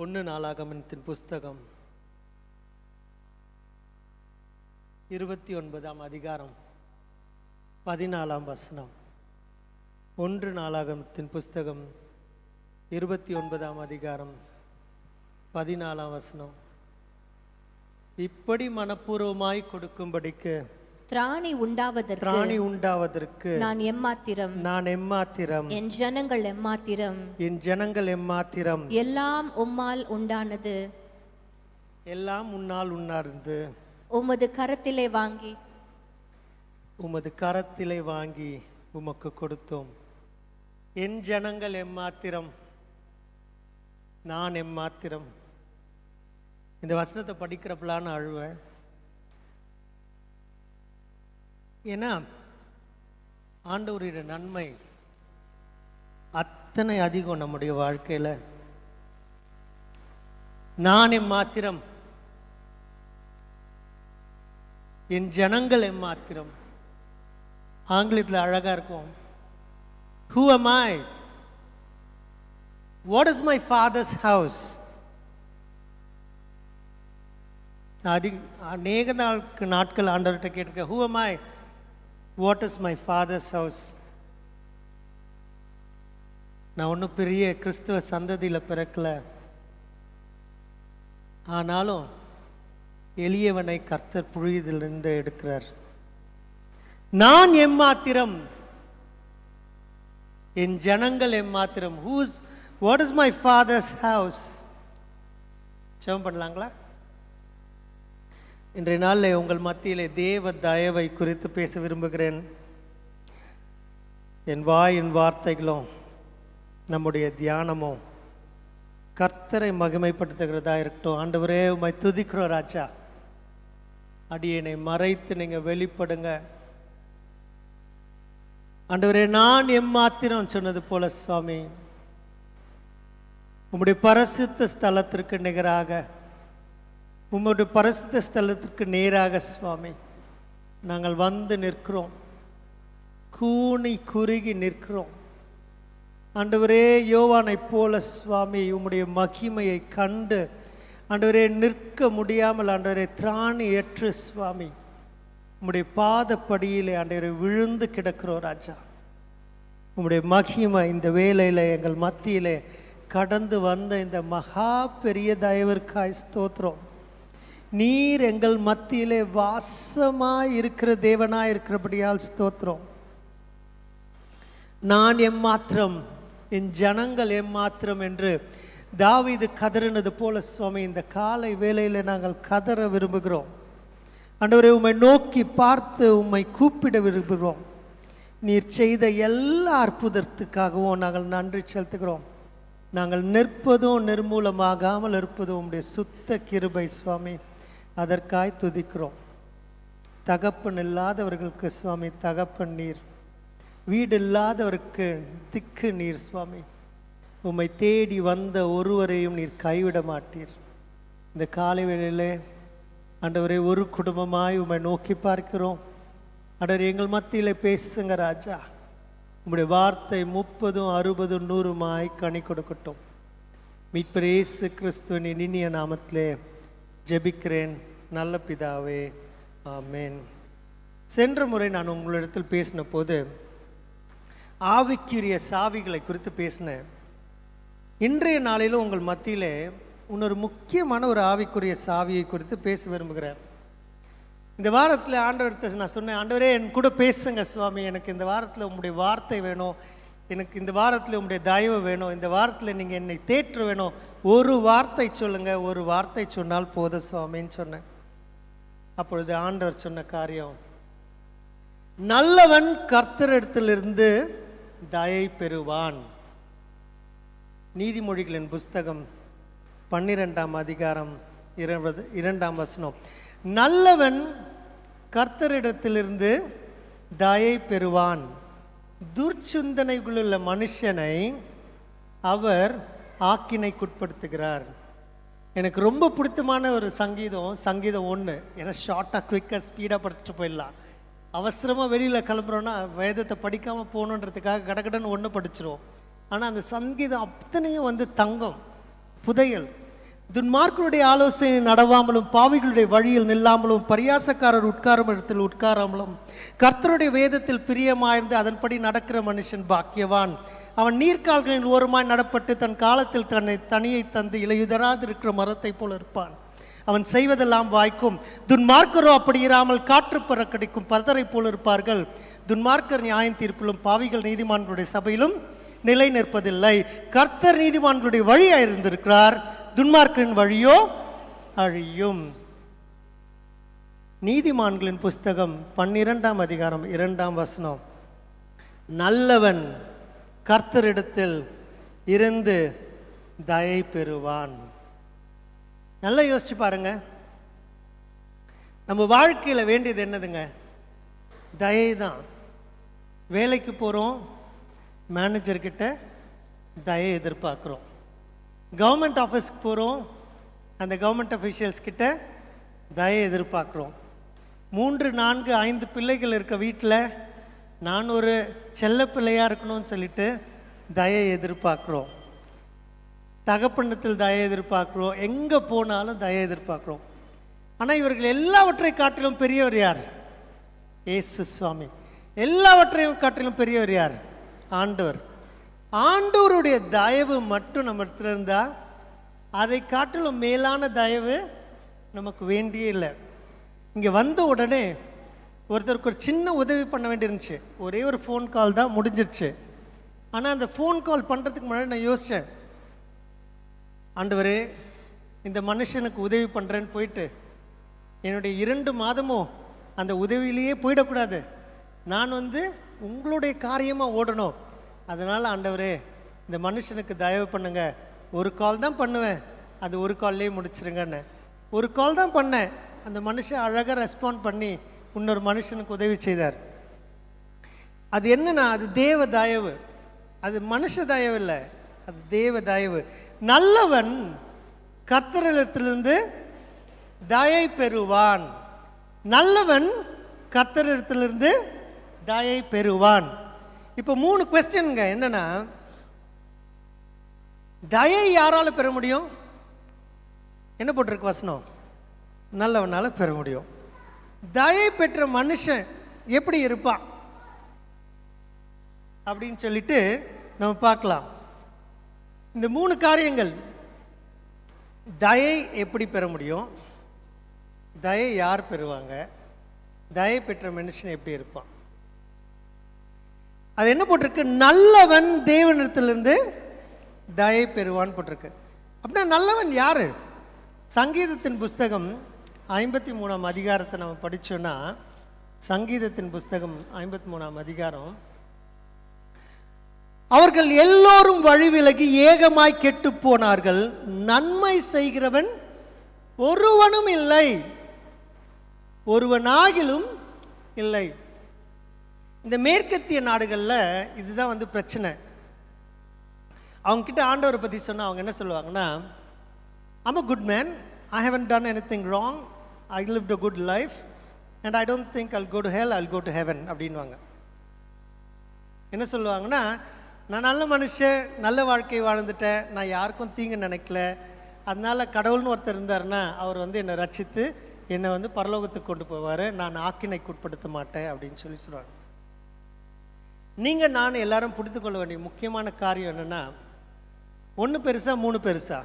ஒன்று நாளாகமத்தின் புஸ்தகம் 29ஆம் அதிகாரம் 14ஆம் வசனம். ஒன்று நாளாகமத்தின் புஸ்தகம் 29ஆம் அதிகாரம் 14ஆம் வசனம். இப்படி மனப்பூர்வமாய் கொடுக்கும்படிக்கு திராணி உண்டாவதற்கு நான் எம்மாத்திரம் என் ஜனங்கள் எம்மாத்திரம் எல்லாம் உம்மால் உண்டானது, எல்லாம் உன்னால் உண்டானது. உமது கரத்திலே வாங்கி உமக்கு கொடுத்தோம். என் ஜனங்கள் எம்மாத்திரம், நான் எம்மாத்திரம். இந்த வசனத்தை படிக்கிறப்பலான்னு அழுவேன். ஏன்னா ஆண்டவருடைய நன்மை அத்தனை அதிகம் நம்முடைய வாழ்க்கையில். நான் எம்மாத்திரம், என் ஜனங்கள் எம்மாத்திரம். ஆங்கிலத்தில் அழகா இருக்கும். Who am I? What is my father's house? அநேக நாட்கள் ஆண்டவர்கிட்ட கேட்டிருக்கேன். Who am I? What is my father's house? நான் ஒன்றும் பெரிய கிறிஸ்துவ சந்ததியில் பிறக்கல, ஆனாலும் எளியவனை கர்த்தர் புழுதிலிருந்து எடுக்கிறார். நான் எம்மாத்திரம், என் ஜனங்கள் எம்மாத்திரம். What is my father's house? ஜெபம் பண்ணலாங்களா? இன்றைய நாளில் உங்கள் மத்தியிலே தேவ தயவை குறித்து பேச விரும்புகிறேன். என் வாயின் வார்த்தைகளும் நம்முடைய தியானமும் கர்த்தரை மகிமைப்படுத்துகிறதா இருக்கட்டும். ஆண்டவரே, உம்மை துதிக்கிறோம் ராஜா. அடியனை மறைத்து நீங்கள் வெளிப்படுங்க ஆண்டவரே. நான் எம்மாத்திரம் சொன்னது போல சுவாமி, உம்முடைய பரிசுத்த ஸ்தலத்திற்கு நிகராக, உம்முடைய பரிசுத்த ஸ்தலத்திற்கு நேராக சுவாமி நாங்கள் வந்து நிற்கிறோம், கூனி குறுகி நிற்கிறோம். ஆண்டவரே, யோவானை போல சுவாமி உம்முடைய மகிமையை கண்டு ஆண்டவரே நிற்க முடியாமல் ஆண்டவரே திராணி ஏற்று சுவாமி உம்முடைய பாதப்படியிலே ஆண்டவரை விழுந்து கிடக்கிறோம் ராஜா. உம்முடைய மகிமை இந்த வேளையில் எங்கள் மத்தியிலே கடந்து வந்த இந்த மகா பெரிய தயவிற்காய் ஸ்தோத்திரம். நீர் எங்கள் மத்தியிலே வாசமாய் இருக்கிற தேவனாய் இருக்கிறபடியால் ஸ்தோத்திரம். நான் எம்மாத்திரம், என் ஜனங்கள் எம்மாத்திரம் என்று தாவீது கதறினது போல சுவாமி இந்த காலை வேளையில் நாங்கள் கதற விரும்புகிறோம். ஆண்டவரே, உம்மை நோக்கி பார்த்து உம்மை கூப்பிட விரும்புகிறோம். நீர் செய்த எல்லா அற்புதத்துக்காகவும் நாங்கள் நன்றி செலுத்துகிறோம். நாங்கள் நிற்பதும் நிர்மூலமாகாமல் இருப்பதும் உம்முடைய சுத்த கிருபை சுவாமி, அதற்காய் துதிக்கிறோம். தகப்பன் இல்லாதவர்களுக்கு சுவாமி தகப்பன் நீர், வீடு இல்லாதவருக்கு திக்கு நீர் சுவாமி. உம்மை தேடி வந்த ஒருவரையும் நீர் கைவிட மாட்டீர். இந்த காலை வேளையிலே ஆண்டவரே ஒரு குடும்பமாய் உம்மை நோக்கி பார்க்கிறோம். ஆண்டவரே, எங்கள் மத்தியிலே பேசுங்க ராஜா. உம்முடைய வார்த்தை 30, 60, 100 கனி கொடுக்கட்டும். மீட்பர் இயேசு கிறிஸ்துவின் இனிய நாமத்திலே ஜெபிக்கிறேன் நல்ல பிதாவே, ஆமென். சென்ற முறை நான் உங்களிடத்தில் பேசின போது ஆவிக்குரிய சாவிகளை குறித்து பேசினேன். இன்றைய நாளிலும் உங்கள் மத்தியிலே இன்னொரு முக்கியமான ஒரு ஆவிக்குரிய சாவியை குறித்து பேச விரும்புகிறேன். இந்த வாரத்தில் ஆண்டவர்கிட்ட நான் சொன்னேன், ஆண்டவரே என் கூட பேசுங்க சுவாமி, எனக்கு இந்த வாரத்தில் உங்களுடைய வார்த்தை வேணும், எனக்கு இந்த வாரத்தில் உங்களுடைய தயவு வேணும், இந்த வாரத்தில் நீங்கள் என்னை தேற்ற வேணும், ஒரு வார்த்தை சொல்லுங்கள், ஒரு வார்த்தை சொன்னால் போதும் சுவாமின்னு சொன்னேன். அப்பொழுது ஆண்டவர் சொன்ன காரியம், நல்லவன் கர்த்தரிடத்திலிருந்து தயை பெறுவான். நீதிமொழிகளின் புஸ்தகம் 12ஆம் அதிகாரம் 2ஆம் வசனம். நல்லவன் கர்த்தரிடத்திலிருந்து தயை பெறுவான், துர்ச்சிந்தனைகளுள்ள மனுஷனை அவர் ஆக்கினைக்குட்படுத்துகிறார். எனக்கு ரொம்ப பிடித்தமான ஒரு சங்கீதம் 1. ஏன்னா ஷார்ட்டாக குவிக்காக ஸ்பீடாக படிச்சுட்டு போயிடலாம். அவசரமாக வெளியில் கிளம்புறோன்னா வேதத்தை படிக்காமல் போகணுன்றதுக்காக கடகடன்னு 1 படிச்சிருவோம். ஆனால் அந்த சங்கீதம் அத்தனையும் தங்கம், புதையல். துன்மார்க்கருடைய ஆலோசனை நடவாமலும் பாவிகளுடைய வழியில் நில்லாமலும் பரியாசக்காரர் உட்காரும் இடத்தில் உட்காராமலும் கர்த்தருடைய வேதத்தில் பிரியமாயிருந்து அதன்படி நடக்கிற மனுஷன் பாக்கியவான். அவன் நீர்க்கால்களின் ஓரமாய் நடப்பட்டு தன் காலத்தில் தன்னை தனியை தந்து இலையுதராது இருக்கிற மரத்தை போல இருப்பான். அவன் செய்வதெல்லாம் வாய்க்கும். துன்மார்க்கரோ அப்படி இராமல் காற்று பறக்கடிக்கும் பதரை போல இருப்பார்கள். துன்மார்க்கர் நியாயம் தீர்ப்பிலும் பாவிகள் நீதிமான்களுடைய சபையிலும் நிலை நிற்பதில்லை. கர்த்தர் நீதிமான்களுடைய வழியாய் இருந்திருக்கிறார், துன்மார்க்கரின் வழியோ அழியும். நீதிமான்களின் புஸ்தகம் 12ஆம் அதிகாரம் 2ஆம் வசனம். நல்லவன் கர்த்தரிடத்தில் இருந்து தயை பெறுவான். நல்லா யோசிச்சு பாருங்க, நம்ம வாழ்க்கையில் வேண்டியது என்னதுங்க? தயை தான். வேலைக்கு போகிறோம், மேனேஜர்கிட்ட தயை எதிர்பார்க்குறோம். கவர்மெண்ட் ஆஃபீஸ்க்கு போகிறோம், அந்த கவர்மெண்ட் அஃபிஷியல்ஸ் கிட்ட தயை எதிர்பார்க்குறோம். 3, 4, 5 பிள்ளைகள் இருக்க வீட்டில் நான் ஒரு செல்ல பிள்ளையாக இருக்கணும்னு சொல்லிட்டு தயை எதிர்பார்க்குறோம். தகப்பண்ணத்தில் தயை எதிர்பார்க்குறோம், எங்கே போனாலும் தயை எதிர்பார்க்குறோம். ஆனால் இவர்கள் எல்லாவற்றை காட்டிலும் பெரியவர் யார்? இயேசு சுவாமி. எல்லாவற்றையும் காட்டிலும் பெரியவர் யார்? ஆண்டவர். ஆண்டவருடைய தயவு மட்டும் நம்ம இடத்துல இருந்தால் அதை காட்டிலும் மேலான தயவு நமக்கு வேண்டியே இல்லை. இங்கே வந்த உடனே ஒருத்தருக்கு ஒரு சின்ன உதவி பண்ண வேண்டியிருந்துச்சு. ஒரே ஒரு ஃபோன் கால் தான் முடிஞ்சிருச்சு. ஆனால் அந்த ஃபோன் கால் பண்ணுறதுக்கு முன்னாடி நான் யோசித்தேன், ஆண்டவரே இந்த மனுஷனுக்கு உதவி பண்ணுறேன்னு போயிட்டு என்னுடைய 2 மாதமும் அந்த உதவியிலேயே போயிடக்கூடாது. நான் உங்களுடைய காரியமாக ஓடணும். அதனால் ஆண்டவரே இந்த மனுஷனுக்கு தயவு பண்ணுங்க. ஒரு கால் தான் பண்ணுவேன், அது ஒரு கால்லேயே முடிச்சிருங்கன்னு. ஒரு கால் தான் பண்ணேன், அந்த மனுஷன் அழகாக ரெஸ்பாண்ட் பண்ணி இன்னொரு மனுஷனுக்கு உதவி செய்தார். அது என்னன்னா, அது தேவ தயவு. அது மனுஷ தயவு இல்லை, அது தேவ தயவு. நல்லவன் கர்த்தரிடத்திலிருந்து தயை பெறுவான். நல்லவன் கர்த்தரிடத்திலிருந்து தயை பெறுவான். இப்போ 3 கொஸ்டின்ங்க. என்னன்னா, தயை யாரால பெற முடியும்? என்ன போட்டிருக்கு வசனம்? நல்லவனால பெற முடியும். தயை பெற்ற மனுஷன் எப்படி இருப்பான் அப்படின்னு சொல்லிட்டு நம்ம பார்க்கலாம். இந்த 3 காரியங்கள், தயை எப்படி பெற முடியும், தயை யார் பெறுவாங்க, தயை பெற்ற மனுஷன் எப்படி இருப்பான். அது என்ன போட்டிருக்கு? நல்லவன் தேவனிடத்திலிருந்து தயை பெறுவான் போட்டிருக்கு. அப்படின்னா நல்லவன் யாரு? சங்கீதத்தின் புஸ்தகம் 53ஆம் அதிகாரத்தை நம்ம படித்தோன்னா, சங்கீதத்தின் புஸ்தகம் 53ஆம் அதிகாரம், அவர்கள் எல்லோரும் வழி விலகி ஏகமாய் கெட்டு போனார்கள், நன்மை செய்கிறவன் ஒருவனும் இல்லை, ஒருவனாகிலும் இல்லை. இந்த மேற்கத்திய நாடுகளில் இதுதான் பிரச்சனை. அவங்கக்கிட்ட ஆண்டவரை பற்றி சொன்னால் அவங்க என்ன சொல்லுவாங்கன்னா, I'm a good man, I haven't done anything wrong, I lived a good life and I don't think I'll go to hell, I'll go to heaven அப்படின்வாங்க. என்ன சொல்லுவாங்கன்னா, நான் நல்ல மனுஷன், நல்ல வாழ்க்கை வாழ்ந்துட்டேன், நான் யாருக்கும் தீங்கு நினைக்கல, அதனால் கடவுள்னு ஒருத்தர் இருந்தாருன்னா அவர் என்னை ரட்சித்து என்னை பரலோகத்துக்கு கொண்டு போவார், நான் ஆக்கினைக்கு உட்படுத்த மாட்டேன் அப்படின்னு சொல்லுவாங்க. நீங்கள் நான் எல்லாரும் புரிந்து கொள்ள வேண்டிய முக்கியமான காரியம் என்னென்னா, 1 பெருசா 3 பெருசா?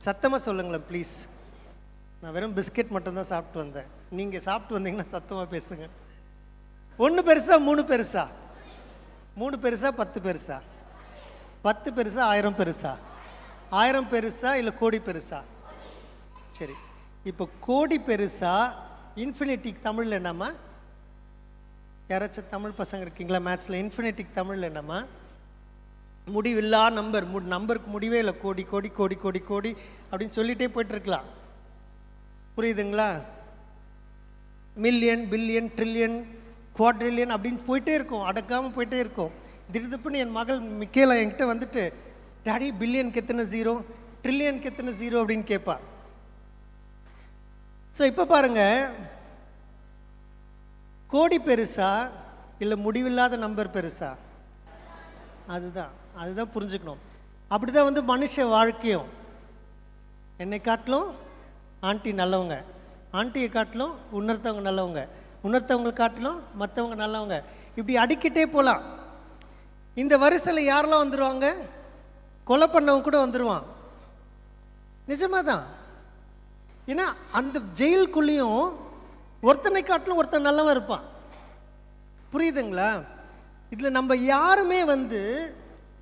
சத்தமாக சொல்லுங்களேன் ப்ளீஸ். நான் வெறும் பிஸ்கெட் மட்டும்தான் சாப்பிட்டு வந்தேன், நீங்கள் சாப்பிட்டு வந்தீங்கன்னா சத்தமாக பேசுங்க. 1 பெருசா 3 பெருசா? 3 பெருசா 10 பெருசா? 10 பெருசா 1000 பெருசா? 1000 பெருசா இல்லை கோடி பெருசா? சரி, இப்போ கோடி பெருசா? இன்ஃபினிட்டிக்கு தமிழில் என்னம்மா? யாராச்சும் தமிழ் பசங்க இருக்கீங்களா மேத்ஸில்? இன்ஃபினிட்டிக்கு தமிழில் என்னம்மா? முடிவில்லா நம்பர். நம்பருக்கு முடிவே இல்லை. கோடி கோடி கோடி கோடி கோடி அப்படின்னு சொல்லிகிட்டே போய்ட்டுருக்கலாம். புரியுதுங்களா? மில்லியன், பில்லியன், ட்ரில்லியன், குவாட்ரில்லியன் அப்படின்னு போயிட்டே இருக்கும், அடக்காமல் போயிட்டே இருக்கும். திடீர்னு என் மகள் மிக்கேலா என்கிட்ட டாடி பில்லியனுக்கு எத்தனை 0, ட்ரில்லியனுக்கு எத்தனை 0 அப்படின்னு கேட்பா. ஸோ இப்போ பாருங்கள், கோடி பெருசா இல்லை முடிவில்லாத நம்பர் பெருசா? அதுதான் புரிஞ்சுக்கணும். அப்படி தான் மனுஷ வாழ்க்கையும். என்னை காட்டிலும் ஆண்டி நல்லவங்க, ஆண்டியை காட்டிலும் இன்னொருத்தவங்க நல்லவங்க, இன்னொருத்தவங்களை காட்டிலும் மற்றவங்க நல்லவங்க, இப்படி அடிக்கிட்டே போகலாம். இந்த வரிசையில் யாரெல்லாம் வந்துடுவாங்க? கொலை பண்ணவங்க கூட வந்துடுவான். நிஜமாக தான். ஏன்னா அந்த ஜெயிலுக்குள்ளேயும் ஒருத்தனை காட்டிலும் ஒருத்தன் நல்லவன் இருப்பான். புரியுதுங்களா? இதில் நம்ம யாருமே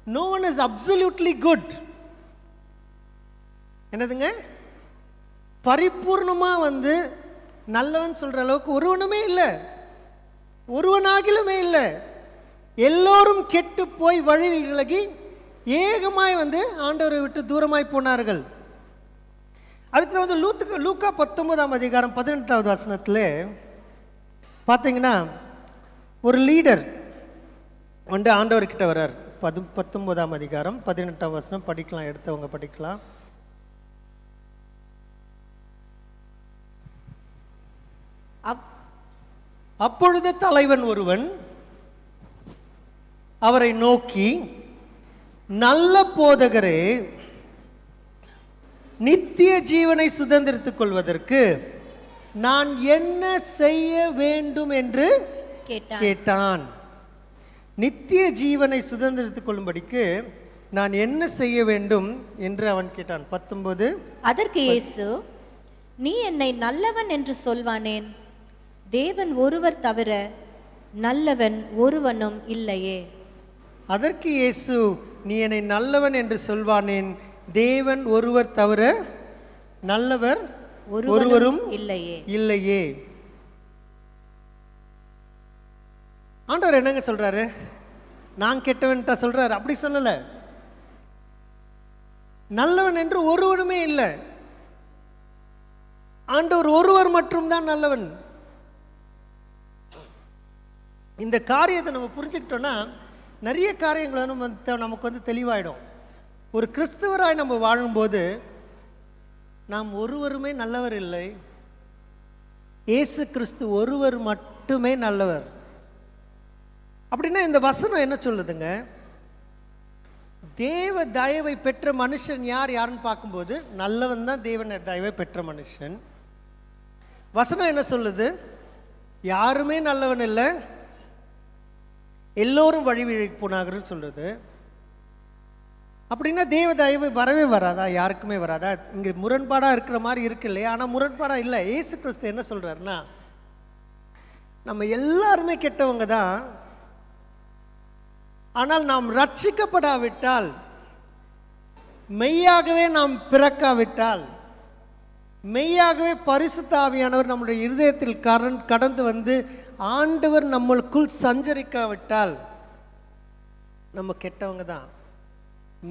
no one is absolutely good. என்னதுங்க? பரிபூர்ணமாக நல்லவன் சொல்கிற அளவுக்கு ஒருவனுமே இல்லை, ஒருவனாகிலுமே இல்லை. எல்லோரும் கெட்டு போய் வழி விலகி ஏகமாய் ஆண்டவரை விட்டு தூரமாய் போனார்கள். அதுக்கு லூக்கா 19ஆம் அதிகாரம் 18வது வசனத்தில் பார்த்தீங்கன்னா ஒரு லீடர் ஆண்டவர்கிட்ட வர்றார். 19ஆம் அதிகாரம் 18ஆம் வசனம் படிக்கலாம், எடுத்தவங்க படிக்கலாம். அப்பொழுது தலைவன் ஒருவன் அவரை நோக்கி, நல்ல போதகரே, நித்திய ஜீவனை சுதந்திரித்துக் கொள்வதற்கு நான் என்ன செய்ய வேண்டும் என்று கேட்டான். நித்திய ஜீவனை சுதந்திரித்துக் கொள்ளும்படிக்கு நான் என்ன செய்ய வேண்டும் என்று அவன் கேட்டான். 19. அதற்கு இயேசு, நீ என்னை நல்லவன் என்று சொல்வானேன்? தேவன் ஒருவர் தவிர நல்லவன் ஒருவனும் இல்லையே. அதற்கு இயேசு, நீ என்னை நல்லவன் என்று சொல்வானேன்? தேவன் ஒருவர் தவிர நல்லவர் ஒருவரும் இல்லையே. ஆண்டவர் என்னங்க சொல்றாரு? நான் கெட்டவன்ட்டா சொல்றாரு? அப்படி சொல்லல. நல்லவன் என்று ஒருவனுமே இல்லை. ஆண்டவர் ஒருவர் மட்டும்தான் நல்லவன். இந்த காரியத்தை நம்ம புரிஞ்சுக்கிட்டோம்னா நிறைய காரியங்கள் நமக்கு தெளிவாயிடும். ஒரு கிறிஸ்தவராய் நம்ம வாழும்போது நாம் ஒருவருமே நல்லவர் இல்லை. இயேசு கிறிஸ்து ஒருவர் மட்டுமே நல்லவர். அப்படின்னா இந்த வசனம் என்ன சொல்லுதுங்க? தேவ தயவை பெற்ற மனுஷன் யாருன்னு பார்க்கும்போது நல்லவன் தான் தேவன் தயவை பெற்ற மனுஷன். வசனம் என்ன சொல்லுது? யாருமே நல்லவன் இல்லை, எல்லோரும் வழி விலகி போனாங்கன்னு சொல்லுது. அப்படின்னா தேவ தயவு வரவே வராதா? யாருக்குமே வராதா? இங்கே முரண்பாடாக இருக்கிற மாதிரி இருக்கு இல்லையா? ஆனால் முரண்பாடாக இல்லை. இயேசு கிறிஸ்து என்ன சொல்கிறாருன்னா, நம்ம எல்லாருமே கெட்டவங்க தான். ஆனால் நாம் ரட்சிக்கப்படாவிட்டால், மெய்யாகவே நாம் பிறக்காவிட்டால், மெய்யாகவே பரிசுத்த ஆவியானவர் நம்முடைய இருதயத்தில் கடந்து ஆண்டவர் நம்மளுக்குள் சஞ்சரிக்காவிட்டால் நம்ம கெட்டவங்க தான்.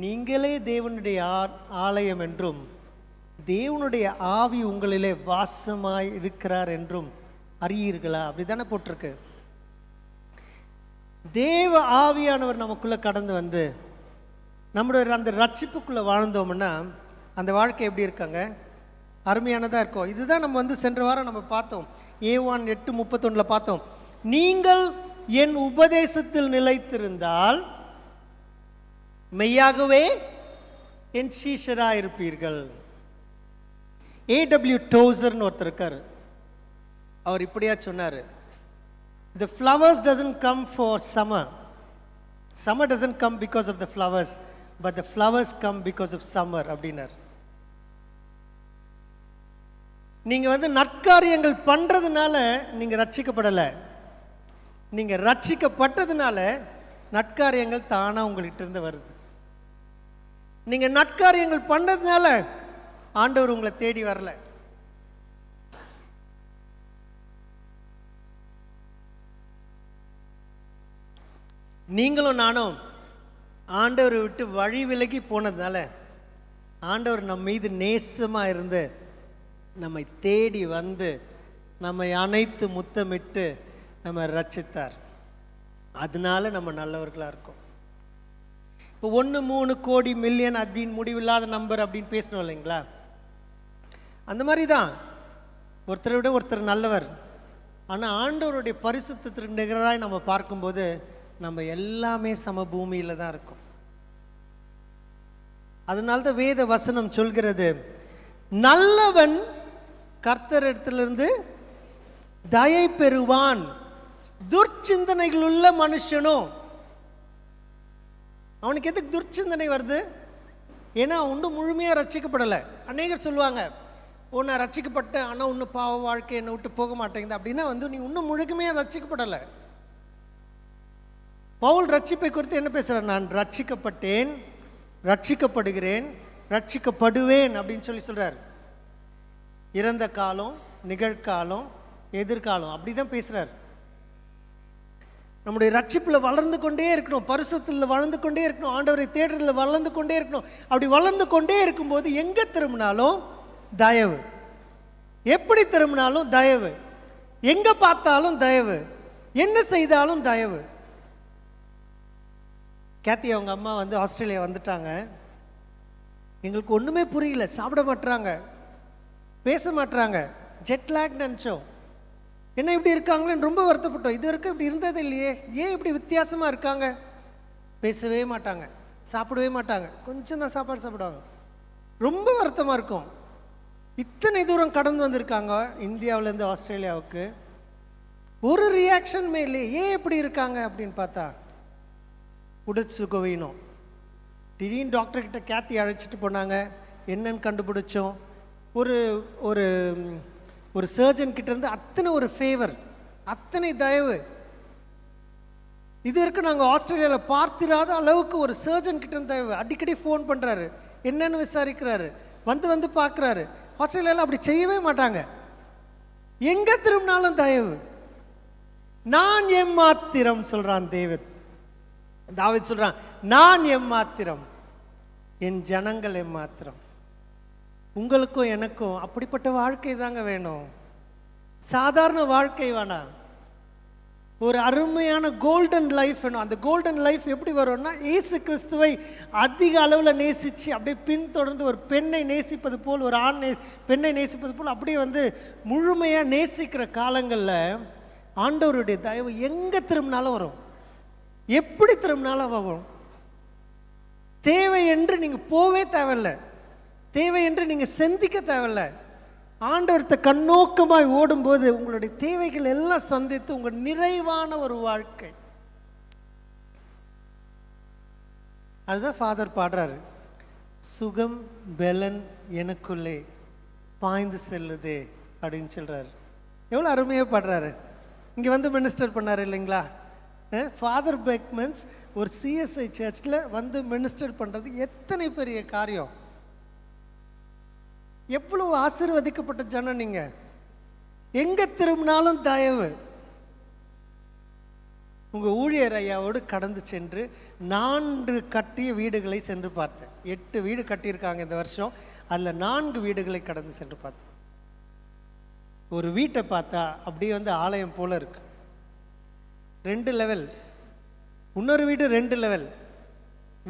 நீங்களே தேவனுடைய ஆலயம் என்றும் தேவனுடைய ஆவி உங்களிலே வாசமாய் இருக்கிறார் என்றும் அறியீர்களா? அப்படிதானே போட்டிருக்கு. தேவ ஆவியானவர் நமக்குள்ள கடந்து நம்முடைய அந்த ரட்சிப்புக்குள்ள வாழ்ந்தோம்னா அந்த வாழ்க்கை எப்படி இருக்காங்க? அருமையானதாக இருக்கும். இதுதான் நம்ம சென்ற வாரம் நம்ம பார்த்தோம். யோவான் 8:31 பார்த்தோம். நீங்கள் என் உபதேசத்தில் நிலைத்திருந்தால் மெய்யாகவே என் சீஷராக இருப்பீர்கள். A.W. டோசர்னு ஒருத்தர் இருக்கார். அவர் இப்படியா சொன்னார், the flowers doesn't come for summer. Summer doesn't come because of the flowers, but the flowers come because of summer அப்படின்னார். நீங்க நற்காரியங்கள் பண்றதுனால நீங்க ரட்சிக்கப்படலை, நீங்க ரட்சிக்கப்பட்டதுனால நற்காரியங்கள் தானா உங்கள்கிட்ட இருந்து வருது. நீங்க நற்காரியங்கள் பண்ணதுனால ஆண்டவர் உங்களை தேடி வரல. நீங்களும் நானும் ஆண்டவரை விட்டு வழி விலகி போனதுனால ஆண்டவர் நம்ம மீது நேசமா இருந்து நம்மை தேடி நம்மை அணைத்து முத்தமிட்டு நம்ம ரட்சித்தார். அதனால நம்ம நல்லவர்களாக இருக்கோம். இப்போ 1-3 கோடி மில்லியன் அப்படின்னு முடிவில்லாத நம்பர் அப்படின்னு பேசணும் இல்லைங்களா? அந்த மாதிரி தான் ஒருத்தரை விட ஒருத்தர் நல்லவர். ஆனால் ஆண்டவருடைய பரிசுத்தத்திற்கு நிகராய் நம்ம பார்க்கும்போது நம்ம எல்லாமே சமபூமியில் தான் இருக்கும். அதனால தான் வேத வசனம் சொல்கிறது, நல்லவன் கர்த்தரிடத்திலிருந்து தயை பெறுவான். துர்ச்சிந்தனைகள் உள்ள மனுஷனோ, அவனுக்கு எதுக்கு துர்ச்சிந்தனை வருது? ஏன்னா ஒன்றும் முழுமையாக ரட்சிக்கப்படலை. அநேகர் சொல்லுவாங்க, நான் ரட்சிக்கப்பட்டேன், ஆனால் இன்னும் பாவ வாழ்க்கை என்னை விட்டு போக மாட்டேங்குது. அப்படின்னா நீ இன்னும் முழுமையாக ரட்சிக்கப்படலை. பவுல் ரட்சிப்பை குறித்து என்ன பேசுகிறார்? நான் ரட்சிக்கப்பட்டேன், ரட்சிக்கப்படுகிறேன், ரட்சிக்கப்படுவேன் அப்படின்னு சொல்கிறார். இறந்த காலம், நிகழ்காலம், எதிர்காலம் அப்படி தான் பேசுகிறார். நம்முடைய ரட்சிப்பில் வளர்ந்து கொண்டே இருக்கணும், பரிசுத்தில் வளர்ந்து கொண்டே இருக்கணும், ஆண்டவரை தேடுறதுல வளர்ந்து கொண்டே இருக்கணும். அப்படி வளர்ந்து கொண்டே இருக்கும்போது எங்கே திரும்பினாலும் தயவு, எப்படி திரும்பினாலும் தயவு, எங்கே பார்த்தாலும் தயவு, என்ன செய்தாலும் தயவு. கேத்தி அவங்க அம்மா ஆஸ்திரேலியா வந்துட்டாங்க. எங்களுக்கு ஒன்றுமே புரியல, சாப்பிட மாட்டுறாங்க, பேச மாட்டுறாங்க, ஜெட்லாக் நினச்சோம். என்ன இப்படி இருக்காங்களேன்னு ரொம்ப வருத்தப்பட்டோம். இது வரைக்கும் இப்படி இருந்தது இல்லையே, ஏன் இப்படி வித்தியாசமாக இருக்காங்க? பேசவே மாட்டாங்க, சாப்பிடவே மாட்டாங்க, கொஞ்சம் தான் சாப்பாடு சாப்பிடுவாங்க. ரொம்ப வருத்தமாக இருக்கும். இத்தனை தூரம் கடந்து வந்திருக்காங்க இந்தியாவிலேருந்து ஆஸ்திரேலியாவுக்கு, ஒரு ரியாக்ஷனுமே இல்லையே. ஏன் இப்படி இருக்காங்க அப்படின்னு பார்த்தா உடற்சுகவீனம். திடீர்னு டாக்டர்கிட்ட கேத்தி அழைச்சிட்டு போனாங்க. என்னன்னு கண்டுபிடிச்சோம். ஒரு ஒரு ஒரு சர்ஜன் கிட்ட இருந்து அத்தனை ஒரு ஃபேவர், அத்தனை தயவு. இது வரைக்கும் நாங்கள் ஆஸ்திரேலியாவில் பார்த்திராத அளவுக்கு ஒரு சர்ஜன் கிட்ட இருந்து தயவு. அடிக்கடி ஃபோன் பண்ணுறாரு, என்னன்னு விசாரிக்கிறாரு, வந்து பார்க்குறாரு. ஆஸ்திரேலியாவில் அப்படி செய்யவே மாட்டாங்க. எங்கே திரும்பினாலும் தயவு. நான் எம்மாத்திரம் சொல்கிறான் தாவீது சொல்கிறான், நான் எம்மாத்திரம், என் ஜனங்கள் எம்மாத்திரம். உங்களுக்கும் எனக்கும் அப்படிப்பட்ட வாழ்க்கை தாங்க வேணும். சாதாரண வாழ்க்கை வேணாம், ஒரு அருமையான கோல்டன் லைஃப் வேணும். அந்த கோல்டன் லைஃப் எப்படி வரும்னா, இயேசு கிறிஸ்துவை அதிக அளவில் நேசித்து அப்படியே பின்தொடர்ந்து ஒரு பெண்ணை நேசிப்பது போல், ஒரு பெண்ணை நேசிப்பது போல் அப்படியே முழுமையாக நேசிக்கிற காலங்களில் ஆண்டவருடைய தயவு எங்கே திரும்பினாலும் வரும், எப்படி திரும்பினாலும் வரும். தேவை என்று நீங்கள் போவே தேவையில்லை, தேவை என்று நீங்கள் சிந்திக்க தேவையில்லை. ஆண்டவர்கிட்ட கண்ணோக்கமாய் ஓடும்போது உங்களுடைய தேவைகள் எல்லாம் சந்தித்து உங்கள் நிறைவான ஒரு வாழ்க்கை. அதுதான் ஃபாதர் பாடுறாரு, சுகம் பெலன் எனக்குள்ளே பாய்ந்து செல்லுதே அப்படின்னு சொல்றாரு. எவ்வளோ அருமையாக பாடுறாரு. இங்கே மினிஸ்டர் பண்ணார் இல்லைங்களா? ஃபாதர் பெக்மன்ஸ் ஒரு சிஎஸ்ஐ சர்ச்சில் மினிஸ்டர் பண்ணுறது எத்தனை பெரிய காரியம். எவ்வளவு ஆசீர்வதிக்கப்பட்ட ஜனம். நீங்க எங்க திரும்பினாலும் தயவு. உங்க ஊழியர் ஐயாவோடு கடந்து சென்று 4 கட்டிய வீடுகளை சென்று பார்த்தேன். 8 வீடு கட்டியிருக்காங்க இந்த வருஷம். அதில் 4 வீடுகளை கடந்து சென்று பார்த்தேன். ஒரு வீட்டை பார்த்தா அப்படியே ஆலயம் போல இருக்கு. 2 லெவல், இன்னொரு வீடு 2 லெவல்.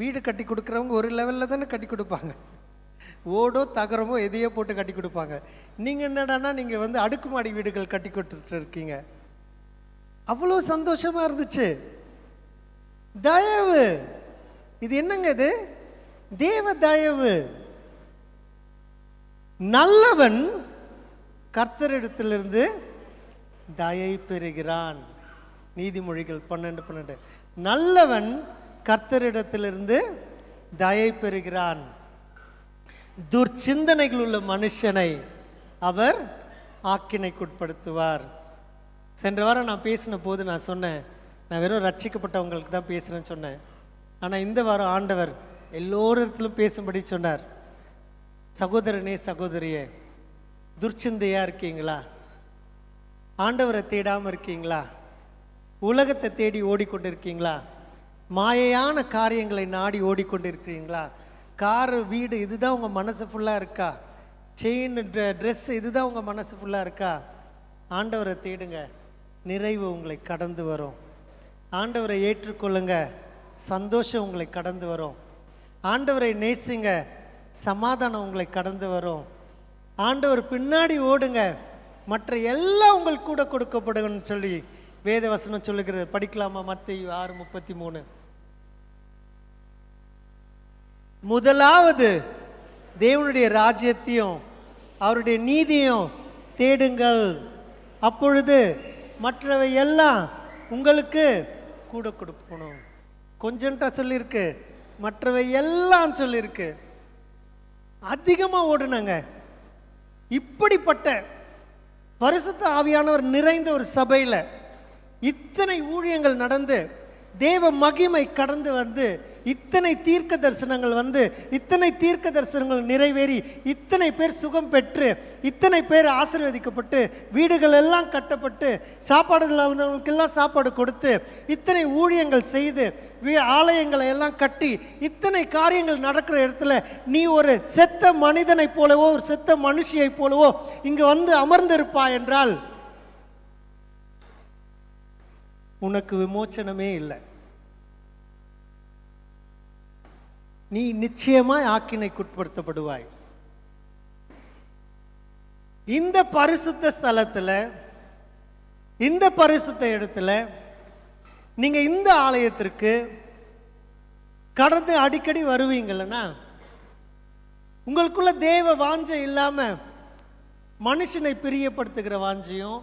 வீடு கட்டி கொடுக்குறவங்க ஒரு லெவலில் தானே கட்டி கொடுப்பாங்க, ஓடோ தகரமோ எதையோ போட்டு கட்டி கொடுப்பாங்க. நீங்கள் என்னடானா நீங்கள் அடுக்குமாடி வீடுகள் கட்டி கொடுத்துட்டு இருக்கீங்க. அவ்வளோ சந்தோஷமாக இருந்துச்சு. தயவு, இது என்னங்க? இது தேவ தயவு. நல்லவன் கர்த்தரிடத்திலிருந்து தயை பெறுகிறான். நீதிமொழிகள் 12:12. நல்லவன் கர்த்தரிடத்திலிருந்து தயை பெறுகிறான். துர்ச்சிந்தனைகள் உள்ள மனுஷனை அவர் ஆக்கினைக்குட்படுத்துவார். சென்ற வாரம் நான் பேசின போது நான் சொன்னேன், நான் வெறும் ரட்சிக்கப்பட்டவங்களுக்கு தான் பேசுகிறேன்னு சொன்னேன். ஆனால் இந்த வாரம் ஆண்டவர் எல்லோரிடத்திலும் பேசும்படி சொன்னார். சகோதரனே சகோதரியே, துர்ச்சிந்தையாக இருக்கீங்களா? ஆண்டவரை தேடாமல் இருக்கீங்களா? உலகத்தை தேடி ஓடிக்கொண்டிருக்கீங்களா? மாயையான காரியங்களை நாடி ஓடிக்கொண்டிருக்கிறீங்களா? காரு, வீடு இதுதான் உங்கள் மனசு ஃபுல்லாக இருக்கா? செயின், ட்ரெஸ் இதுதான் உங்கள் மனசு ஃபுல்லாக இருக்கா? ஆண்டவரை தேடுங்க, நிறைவு உங்களை கடந்து வரும். ஆண்டவரை ஏற்றுக்கொள்ளுங்க, சந்தோஷம் உங்களை கடந்து வரும். ஆண்டவரை நேசிங்க, சமாதானம் உங்களை கடந்து வரும். ஆண்டவர் பின்னாடி ஓடுங்க, மற்ற எல்லாம் உங்களுக்கு கூட கொடுக்கப்படும்னு சொல்லி வேத வசனம் சொல்லுகிறது. படிக்கலாமா? மத்தேயு 6:33. முதலாவது தேவனுடைய ராஜ்யத்தையும் அவருடைய நீதியும் தேடுங்கள், அப்பொழுது மற்றவை எல்லாம் உங்களுக்கு கூட கொடுக்கணும். கொஞ்சம்ட்டா சொல்லியிருக்கு, மற்றவை எல்லாம் சொல்லியிருக்கு. அதிகமாக ஓடுனாங்க. இப்படிப்பட்ட பரிசுத்த ஆவியானவர் நிறைந்த ஒரு சபையில் இத்தனை ஊழியங்கள் நடந்து, தேவ மகிமை கடந்து வந்து, இத்தனை தீர்க்க தரிசனங்கள் வந்து, இத்தனை தீர்க்க தரிசனங்கள் நிறைவேறி, இத்தனை பேர் சுகம் பெற்று, இத்தனை பேர் ஆசீர்வதிக்கப்பட்டு, வீடுகள் எல்லாம் கட்டப்பட்டு, சாப்பாடுகள் வந்தவங்களுக்கெல்லாம் சாப்பாடு கொடுத்து, இத்தனை ஊழியங்கள் செய்து, ஆலயங்களை எல்லாம் கட்டி, இத்தனை காரியங்கள் நடக்கிற இடத்துல நீ ஒரு செத்த மனிதனை போலவோ ஒரு செத்த மனுஷியை போலவோ இங்கு வந்து அமர்ந்திருப்பா என்றால் உனக்கு விமோச்சனமே இல்லை. நீ நிச்சயமாய் ஆக்கினைக்குட்படுத்தப்படுவாய். இந்த பரிசுத்த ஸ்தலத்தில், இந்த பரிசுத்த இடத்துல நீங்க இந்த ஆலயத்திற்கு கடந்து அடிக்கடி வருவீங்களா, உங்களுக்குள்ள தேவ வாஞ்சை இல்லாம மனுஷனை பிரியப்படுத்துகிற வாஞ்சையும்,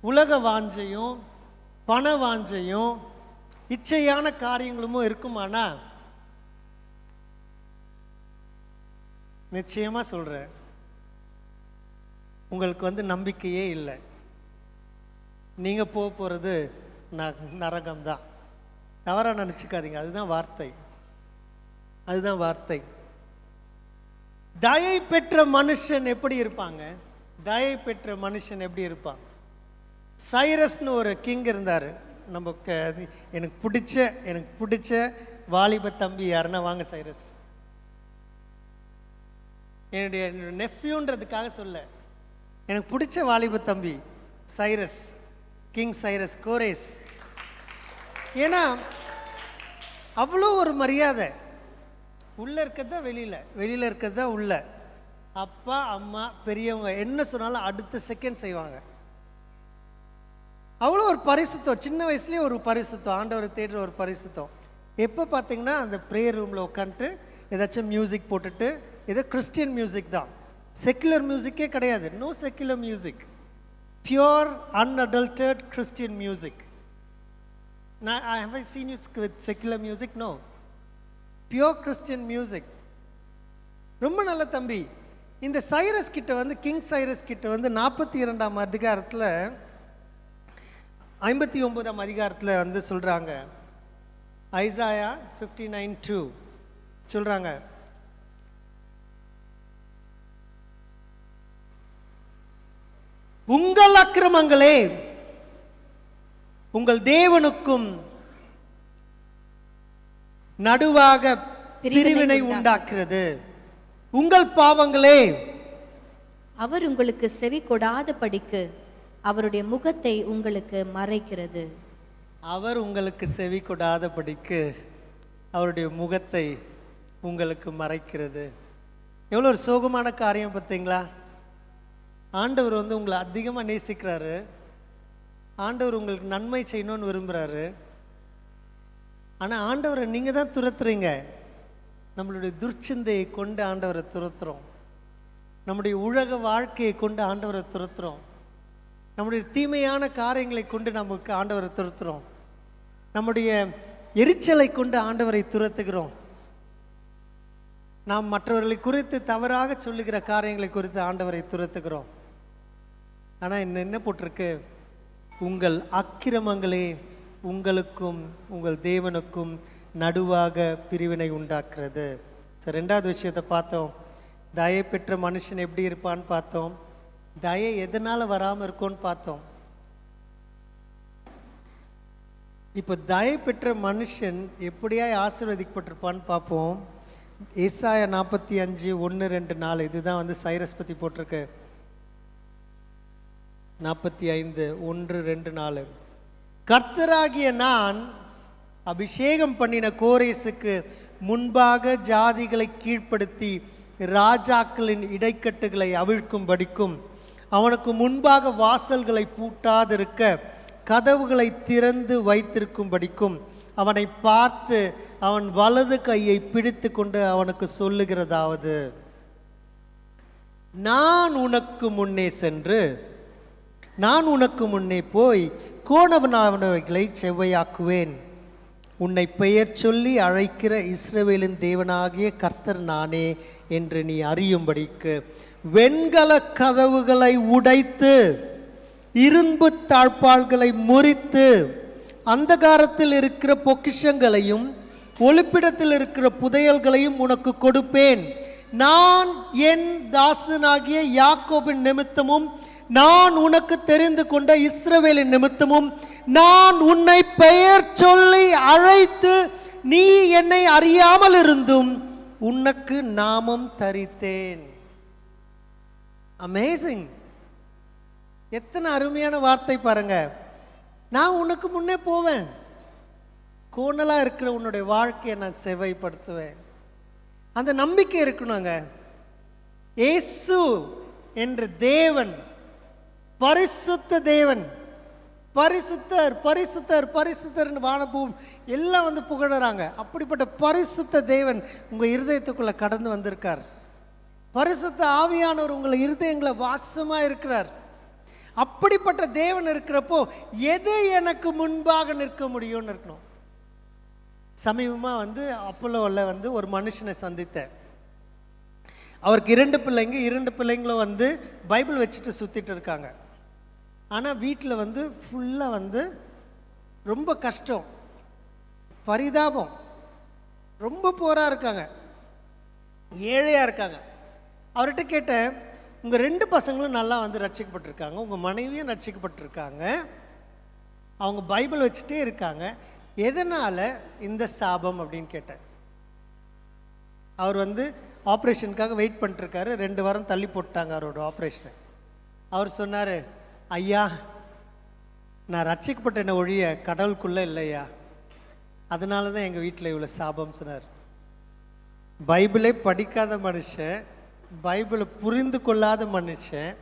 உலக வாஞ்சையும், பண வாஞ்சையும், இச்சையான காரியங்களும் இருக்குமானா நிச்சயமா சொல்றேன், உங்களுக்கு வந்து நம்பிக்கையே இல்லை. நீங்க போறது நரகம்தான். தவறா நினைச்சுக்காதீங்க. அதுதான் வார்த்தை, அதுதான் வார்த்தை. தயை பெற்ற மனுஷன் எப்படி இருப்பாங்க? தயை பெற்ற மனுஷன் எப்படி இருப்பான்? சைரஸ்னு ஒரு கிங் இருந்தார். நம்ம எனக்கு பிடிச்ச வாலிப தம்பி யாருன்னா வாங்க சைரஸ். என்னுடைய நெஃப்யூன்றதுக்காக சொல்ல, எனக்கு பிடிச்ச வாலிப தம்பி சைரஸ், கிங் சைரஸ் கோரேஸ். ஏன்னா அவ்வளோ ஒரு மரியாதை. உள்ள இருக்கிறது தான் வெளியில் இருக்கிறது தான் உள்ள. அப்பா அம்மா பெரியவங்க என்ன சொன்னாலும் அடுத்த செகண்ட் செய்வாங்க. அவ்வளோ ஒரு பரிசுத்தம். சின்ன வயசுலேயே ஒரு பரிசுத்தம், ஆண்டவரை தேடுற ஒரு பரிசுத்தம். எப்போ பார்த்தீங்கன்னா அந்த ப்ரேயர் ரூமில் உட்காந்துட்டு ஏதாச்சும் மியூசிக் போட்டுட்டு, ஏதோ கிறிஸ்டியன் மியூசிக் தான், செக்குலர் மியூசிக்கே கிடையாது. No secular music, pure unadulterated Christian music. Now, have I seen you with secular music? No. Pure Christian music. ரொம்ப நல்ல தம்பி. இந்த சைரஸ் கிட்ட வந்து, கிங் சைரஸ் கிட்ட வந்து 42ஆம் அதிகாரத்தில் 59ஆம் அதிகாரத்தில் வந்து சொல்றாங்க, ஐசாயா 59:2 சொல்றாங்க, உங்கள் அக்கிரமங்களே உங்கள் தேவனுக்கும் நடுவாக பிரிவினை உண்டாக்குறது, உங்கள் பாவங்களே அவர் உங்களுக்கு செவி கொடாத படிக்கு அவருடைய முகத்தை உங்களுக்கு மறைக்கிறது. அவர் உங்களுக்கு செவி கொடாத படிக்கு அவருடைய முகத்தை உங்களுக்கு மறைக்கிறது. எவ்வளோ ஒரு சோகமான காரியம் பார்த்தீங்களா? ஆண்டவர் வந்து உங்களை அதிகமாக நேசிக்கிறாரு. ஆண்டவர் உங்களுக்கு நன்மை செய்யணும்னு விரும்புகிறாரு. ஆனால் ஆண்டவரை நீங்கள் தான் துரத்துறீங்க. நம்மளுடைய துர்ச்சிந்தையை கொண்டு ஆண்டவரை துரத்துறோம். நம்முடைய உலக வாழ்க்கையை கொண்டு ஆண்டவரை துரத்துறோம். நம்முடைய தீமையான காரியங்களை கொண்டு நமக்கு ஆண்டவரை துரத்துறோம். நம்முடைய எரிச்சலை கொண்டு ஆண்டவரை துரத்துகிறோம். நாம் மற்றவர்களை குறித்து தவறாக சொல்லுகிற காரியங்களை குறித்து ஆண்டவரை துரத்துகிறோம். ஆனால் என்ன போட்டிருக்கு? உங்கள் அக்கிரமங்களே உங்களுக்கும் உங்கள் தேவனுக்கும் நடுவாக பிரிவினை உண்டாக்குறது. சரி, ரெண்டாவது விஷயத்தை பார்த்தோம். தயை பெற்ற மனுஷன் எப்படி இருப்பான்னு பார்த்தோம். தயை எதனால வராமல் இருக்கும்னு பார்த்தோம். இப்போ தயை பெற்ற மனுஷன் எப்படியாய் ஆசீர்வதிக்கப்பட்டிருப்பான்னு பார்ப்போம். ஏசாயா 45:1-2-4 இதுதான் வந்து சைரஸ் பற்றி போட்டிருக்கு. 45:1-2-4 கர்த்தராகிய நான் அபிஷேகம் பண்ணின கோரேசுக்கு முன்பாக ஜாதிகளை கீழ்ப்படுத்தி ராஜாக்களின் இடைக்கட்டுகளை அவிழ்க்கும்படிக்கும் அவனுக்கு முன்பாக வாசல்களை பூட்டாதிருக்க கதவுகளை திறந்து வைத்திருக்கும்படிக்கும் அவனை பார்த்து அவன் வலது கையை பிடித்து கொண்டு அவனுக்கு சொல்லுகிறதாவது. நான் உனக்கு முன்னே சென்று, நான் உனக்கு முன்னே போய் கோணவனானவைகளை செவ்வையாக்குவேன். உன்னை பெயர் சொல்லி அழைக்கிற இஸ்ரவேலின் தேவனாகிய கர்த்தர் நானே என்று நீ அறியும்படிக்கு வெண்கல கதவுகளை உடைத்து இரும்பு தாழ்பாள்களை முறித்து அந்தகாரத்தில் இருக்கிற பொக்கிஷங்களையும் ஒளிப்பிடத்தில் இருக்கிற புதையல்களையும் உனக்கு கொடுப்பேன். நான் என் தாசனாகிய யாக்கோபின் நிமித்தமும் நான் உனக்கு தெரிந்து கொண்ட இஸ்ரவேலின் நிமித்தமும் நான் உன்னை பெயர் சொல்லி அழைத்து நீ என்னை அறியாமல் இருந்தும் உனக்கு நாமம் தரித்தேன். அமேசிங்! எத்தனை அருமையான வார்த்தை பாருங்க. நான் உனக்கு முன்னே போவேன், கோணலா இருக்கிற உன்னுடைய வாழ்க்கையை நான் செவைப்படுத்துவேன். அந்த நம்பிக்கை இருக்கணுங்க. இயேசு என்ற தேவன் பரிசுத்த தேவன், பரிசுத்தர் பரிசுத்தர் பரிசுத்தர்னு வானபூம் எல்லாம் வந்து புகழறாங்க. அப்படிப்பட்ட பரிசுத்த தேவன் உங்க இருதயத்துக்குள்ள கடந்து வந்திருக்கார். பரிசுத்த ஆவியானவர் உங்களை இருதயங்களை வாசமா இருக்கிறார். அப்படிப்பட்ட தேவன் இருக்கிறப்போ எது எனக்கு முன்பாக நிற்க முடியும்னு இருக்கணும். சமீபமாக வந்து அப்போலோவில் வந்து ஒரு மனுஷனை சந்தித்தேன். அவருக்கு 2 பிள்ளைங்க, 2 பிள்ளைங்களும் வந்து பைபிள் வச்சுட்டு சுற்றிட்டு இருக்காங்க. ஆனால் வீட்டில் வந்து ஃபுல்லாக வந்து ரொம்ப கஷ்டம், பரிதாபம், ரொம்ப போராக இருக்காங்க, ஏழையாக இருக்காங்க. அவர்கிட்ட கேட்டேன், உங்கள் 2 பசங்களும் நல்லா வந்து ரட்சிக்கப்பட்டிருக்காங்க, உங்கள் மனைவியும் ரட்சிக்கப்பட்டிருக்காங்க, அவங்க பைபிள் வச்சுட்டே இருக்காங்க, எதனால் இந்த சாபம் அப்படின்னு கேட்டேன். அவர் வந்து ஆப்ரேஷனுக்காக வெயிட் பண்ணிட்டுருக்காரு. 2 வாரம் தள்ளி போட்டாங்க அவரோட ஆப்ரேஷனை. அவர் சொன்னார், ஐயா நான் ரட்சிக்கப்பட்ட ஒழிய கடவுளுக்குள்ளே இல்லையா, அதனால தான் எங்கள் வீட்டில் இவ்வளோ சாபம் சொன்னார். பைபிளே படிக்காத மனுஷன், பைபிளை புரிந்து கொள்ளாத மனுஷன்,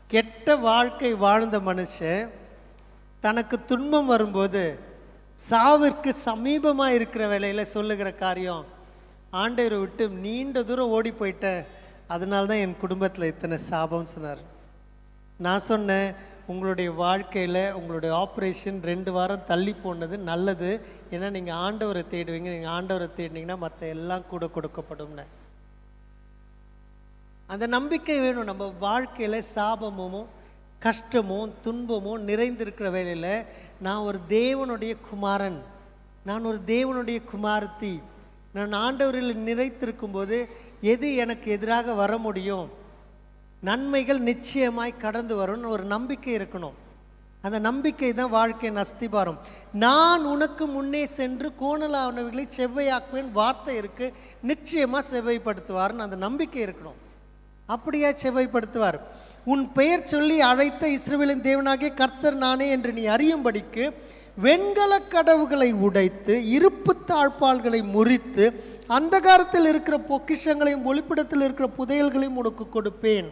கெட்ட வாழ்க்கை வாழ்ந்த மனுஷன், தனக்கு துன்பம் வரும்போது சாவிற்கு சமீபமாக இருக்கிற வேலையில் சொல்லுகிற காரியம், ஆண்டவரை விட்டு நீண்ட தூரம் ஓடி போயிட்டேன், அதனால தான் என் குடும்பத்தில் இத்தனை சாபம் சொன்னார். நான் சொன்னேன், உங்களுடைய வாழ்க்கையில் உங்களுடைய ஆப்ரேஷன் 2 வாரம் தள்ளி போனது நல்லது. ஏன்னா நீங்கள் ஆண்டவரை தேடுவீங்க, நீங்கள் ஆண்டவரை தேடினீங்கன்னா மற்ற எல்லாம் கூட கொடுக்கப்படும்னு. அந்த நம்பிக்கை வேணும். நம்ம வாழ்க்கையில் சாபமும் கஷ்டமும் துன்பமும் நிறைந்திருக்கிற வேளையில் நான் ஒரு தேவனுடைய குமாரன், நான் ஒரு தேவனுடைய குமாரத்தி, நான் ஆண்டவரில் நிறைத்திருக்கும் போது எது எனக்கு எதிராக வர முடியும், நன்மைகள் நிச்சயமாய் கடந்து வரும்னு ஒரு நம்பிக்கை இருக்கணும். அந்த நம்பிக்கை தான் வாழ்க்கையின் அஸ்திபாரம். நான் உனக்கு முன்னே சென்று கோணலானவைகளை செவ்வையாக்குவேன் வார்த்தை இருக்கு, நிச்சயமாக செவ்வைப்படுத்துவார்னு அந்த நம்பிக்கை இருக்கணும். அப்படியா செவ்வைப்படுத்துவார். உன் பெயர் சொல்லி அழைத்த இஸ்ரவேலின் தேவனாகிய கர்த்தர் நானே என்று நீ அறியும்படிக்கு வெண்கல கடவுகளை உடைத்து இருப்பு தாழ்பாள்களை முறித்து அந்தகாரத்தில் இருக்கிற பொக்கிஷங்களையும் ஒளிப்பிடத்தில் இருக்கிற புதையல்களையும் உனக்கு கொடுப்பேன்.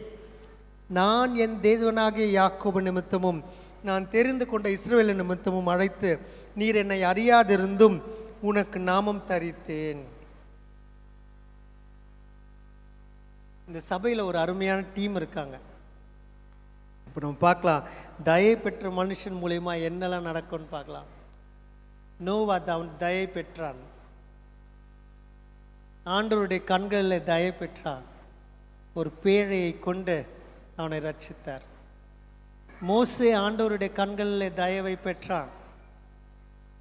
நான் என் தேவனாகிய யாக்கோபு நிமித்தமும் நான் தெரிந்து கொண்ட இஸ்ரவேலின் நிமித்தமும் அழைத்து நீர் என்னை அறியாதிருந்தும் உனக்கு நாமம் தரித்தேன். இந்த சபையில் ஒரு அருமையான டீம் இருக்காங்க. இப்போ நம்ம பார்க்கலாம், தயை பெற்ற மனுஷன் மூலயமா என்னெல்லாம் நடக்கும்னு பார்க்கலாம். நோவா அவன் தயை பெற்றான், ஆண்டவருடைய கண்களில் தயை பெற்றான், ஒரு பேழையை கொண்டு அவனை ரட்சித்தார். மோசே ஆண்டவருடைய கண்களில் தயவை பெற்றான்.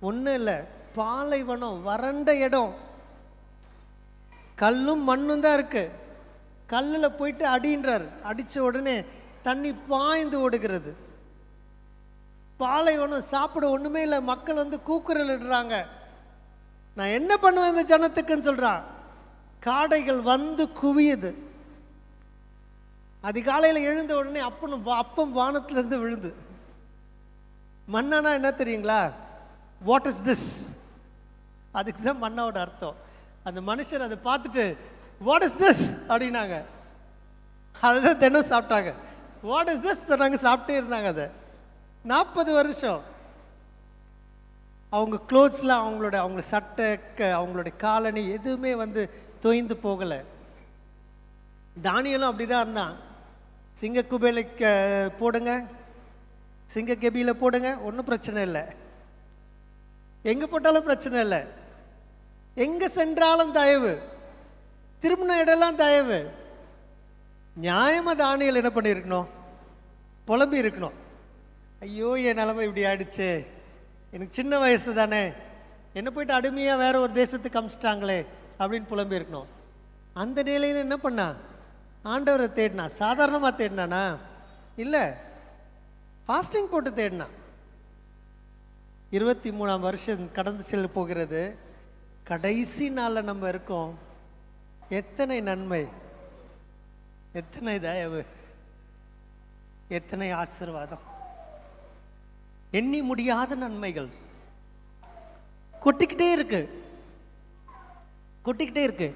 ஒன்றும் இல்லை, பாலைவனம் வறண்ட இடம், கல்லும் மண்ணும் தான் இருக்கு. கல்லில் போயிட்டு அடின்றார், அடித்த உடனே தண்ணி பாய்ந்து ஓடுகிறது. பாலைவனம், சாப்பிட ஒன்றுமே இல்லை, மக்கள் வந்து கூக்குரல் இடுறாங்க. நான் என்ன பண்ணுவேன் இந்த ஜனத்துக்குன்னு சொல்கிறான். காடைகள் வந்து குவியுது. அதிகாலையில் எழுந்த உடனே அப்பம் வானத்திலிருந்து விழுது. மன்னானா என்ன தெரியுங்களா? What is this? அதுக்கு தான் மன்னாவோட அர்த்தம். அந்த மனுஷர் அதை பார்த்துட்டு வாட் இஸ் திஸ் அப்படின்னாங்க. அதுதான் தினம் சாப்பிட்டாங்க. வாட் இஸ் திஸ் சொன்னாங்க, சாப்பிட்டே இருந்தாங்க. அதை 40 வருஷம் அவங்க க்ளோத்ஸ்லாம், அவங்க சட்டை, அவங்களுடைய காலணி எதுவுமே வந்து தொய்ந்து போகலை. தானியலும் அப்படி தான் இருந்தான். சிங்க குபேல போடுங்க, சிங்க கெபியில் போடுங்க, ஒன்றும் பிரச்சனை இல்லை. எங்கே போட்டாலும் பிரச்சனை இல்லை. எங்கே சென்றாலும் தயவு, திரும்பின இடம்லாம் தயவு. நியாயமாக தானியல் என்ன பண்ணியிருக்கணும்? புலம்பி இருக்கணும். ஐயோ, என் நிலைமை இப்படி ஆயிடுச்சு, எனக்கு சின்ன வயசு தானே, என்ன போயிட்டு அடிமையாக வேற ஒரு தேசத்துக்கு அமிச்சிட்டாங்களே அப்படின்னு புலம்பி இருக்கணும். அந்த நிலையில் என்ன பண்ணா? ஆண்டவரை தேடினா. சாதாரணமாக தேடினானா? இல்லை, ஃபாஸ்டிங் போட்டு தேடினா. 23ஆம் வருஷம் கடந்து செல்ல போகிறது. கடைசி நாளில் நம்ம இருக்கோம். எத்தனை நன்மை, எத்தனை தயவு, எத்தனை ஆசீர்வாதம், எண்ணி முடியாத நன்மைகள் கொட்டிக்கிட்டே இருக்கு, கொட்டிக்கிட்டே இருக்கு.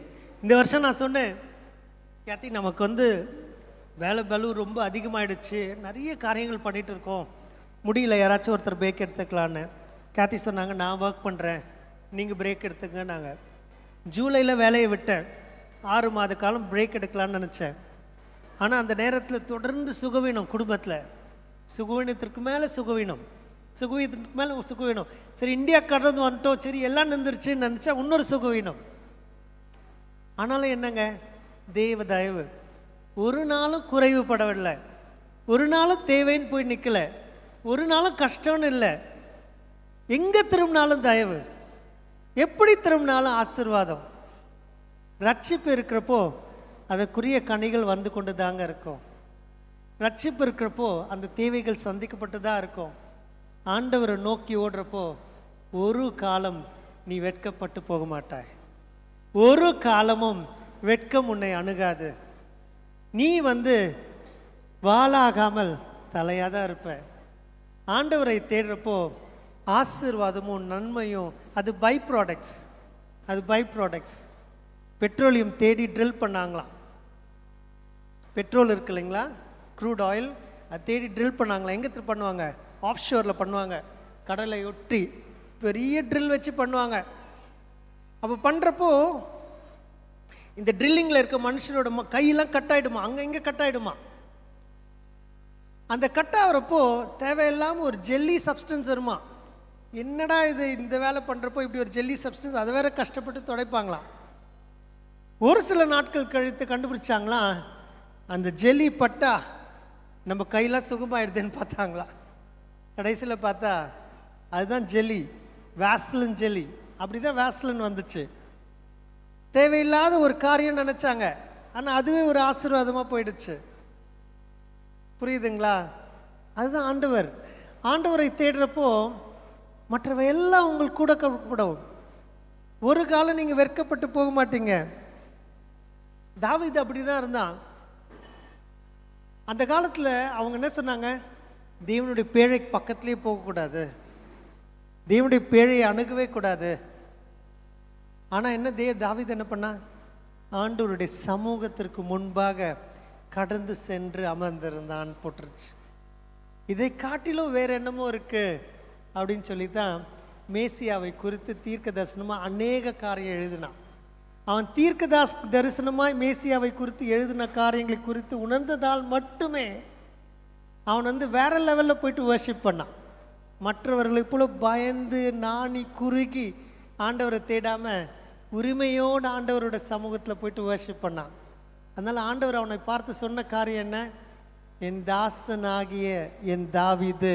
இந்த வருஷம் நான் சொன்னேன், கேத்தி நமக்கு வேலை பலு ரொம்ப அதிகமாகிடுச்சு, நிறைய காரியங்கள் பண்ணிகிட்டு இருக்கோம், முடியல, யாராச்சும் ஒருத்தர் பிரேக் எடுத்துக்கலான்னு. கேத்தி சொன்னாங்க, நான் ஒர்க் பண்ணுறேன், நீங்கள் பிரேக் எடுத்துங்க. நாங்கள் ஜூலையில் வேலையை விட்டேன். 6 மாத காலம் பிரேக் எடுக்கலான்னு நினச்சேன். ஆனால் அந்த நேரத்தில் தொடர்ந்து சுகவீனம், குடும்பத்தில் சுகவீனத்திற்கு மேலே சுகவீனம், சுகவீனத்துக்கு மேலே சுகவீனம். சரி, இந்தியா கடந்து வந்துட்டோம், சரி எல்லாம் நின்றுருச்சுன்னு நினச்சா இன்னொரு சுகவீனம். ஆனாலும் என்னங்க, தேவ தயவு. ஒரு நாளும் குறைவுபடவில்லை, ஒரு நாளும் தேவைன்னு போய் நிற்கலை, ஒரு நாளும் கஷ்டம்னு இல்லை. எங்கே திரும்பினாலும் தயவு, எப்படி திரும்பினாலும் ஆசீர்வாதம். ரட்சிப்பு இருக்கிறப்போ அதற்குரிய கனிகள் வந்து கொண்டு தாங்க இருக்கும். ரட்சிப்பு இருக்கிறப்போ அந்த தேவைகள் சந்திக்கப்பட்டு தான் இருக்கும். ஆண்டவரை நோக்கி ஓடுறப்போ ஒரு காலம் நீ வெட்கப்பட்டு போக மாட்டாய், ஒரு காலமும் வெட்கம் உன்னை அணுகாது. நீ வாளாகாமல் தலையாக தான் இருப்ப. ஆண்டவரை தேடுறப்போ ஆசீர்வாதமும் நன்மையும் அது பை ப்ராடக்ட்ஸ், அது பை ப்ராடக்ட்ஸ். பெட்ரோலியம் தேடி ட்ரில் பண்ணாங்களாம். பெட்ரோல் இருக்கு இல்லைங்களா, க்ரூட் ஆயில், அது தேடி ட்ரில் பண்ணாங்களாம். எங்கே பண்ணுவாங்க? ஆஃப் ஷோரில் பண்ணுவாங்க, கடலை ஒட்டி பெரிய ட்ரில் வச்சு பண்ணுவாங்க. அப்போ பண்ணுறப்போ இந்த ட்ரில்லிங்கில் இருக்க மனுஷனோட கையெல்லாம் கட் ஆகிடுமா, அங்கே இங்கே கட் ஆகிடுமா. அந்த கட் ஆகிறப்போ தேவையில்லாமல் ஒரு ஜெல்லி சப்ஸ்டன்ஸ் வருமா. என்னடா இது, இந்த வேலை பண்ணுறப்போ இப்படி ஒரு ஜெல்லி சப்ஸ்டன்ஸ், அதை வேற கஷ்டப்பட்டு துடைப்பாங்களாம். ஒரு சில நாட்கள் கழித்து கண்டுபிடிச்சாங்களாம், அந்த ஜெல்லி பட்டா நம்ம கையெல்லாம் சுகமாயிடுதுன்னு பார்த்தாங்களா. கடைசியில் பார்த்தா அதுதான் ஜெல்லி, வேஸ்லின் ஜெல்லி. அப்படி தான் வேஸ்லின் வந்துச்சு. தேவையில்லாத ஒரு காரியம் நினச்சாங்க, ஆனால் அதுவே ஒரு ஆசீர்வாதமாக போயிடுச்சு. புரியுதுங்களா? அதுதான் ஆண்டவர். ஆண்டவரை தேடுறப்போ மற்றவை எல்லாம் உங்களுக்கு கூட கூடவும். ஒரு காலம் நீங்கள் வெட்கப்பட்டு போக மாட்டீங்க. தாவீது அப்படி தான் இருந்தான். அந்த காலத்தில் அவங்க என்ன சொன்னாங்க? தேவனுடைய பேழைக்கு பக்கத்துலேயே போகக்கூடாது, தேவனுடைய பேழையை அணுகவே கூடாது. ஆனால் என்ன, தாவீது என்ன பண்ணா? ஆண்டவருடைய சமூகத்திற்கு முன்பாக கடந்து சென்று அமர்ந்திருந்தான் போட்டுருச்சு. இதை காட்டிலும் வேற என்னமோ இருக்கு அப்படின்னு சொல்லி தான் மேசியாவை குறித்து தீர்க்க தரிசனமாக அநேக காரியம் எழுதினான். அவன் தீர்க்க தரிசனமாய் மேசியாவை குறித்து எழுதின காரியங்களை குறித்து உணர்ந்ததால் மட்டுமே அவன் வேற லெவலில் போயிட்டு வர்ஷிப் பண்ணான். மற்றவர்களை போல பயந்து நாணி குறுகி ஆண்டவரை தேடாம உரிமையோடு ஆண்டவரோட சமூகத்தில் போயிட்டு வர்ஷிப் பண்ணான். அதனால் ஆண்டவர் அவனை பார்த்து சொன்ன காரியம் என்ன? என் தாசனாகிய என் தாவீது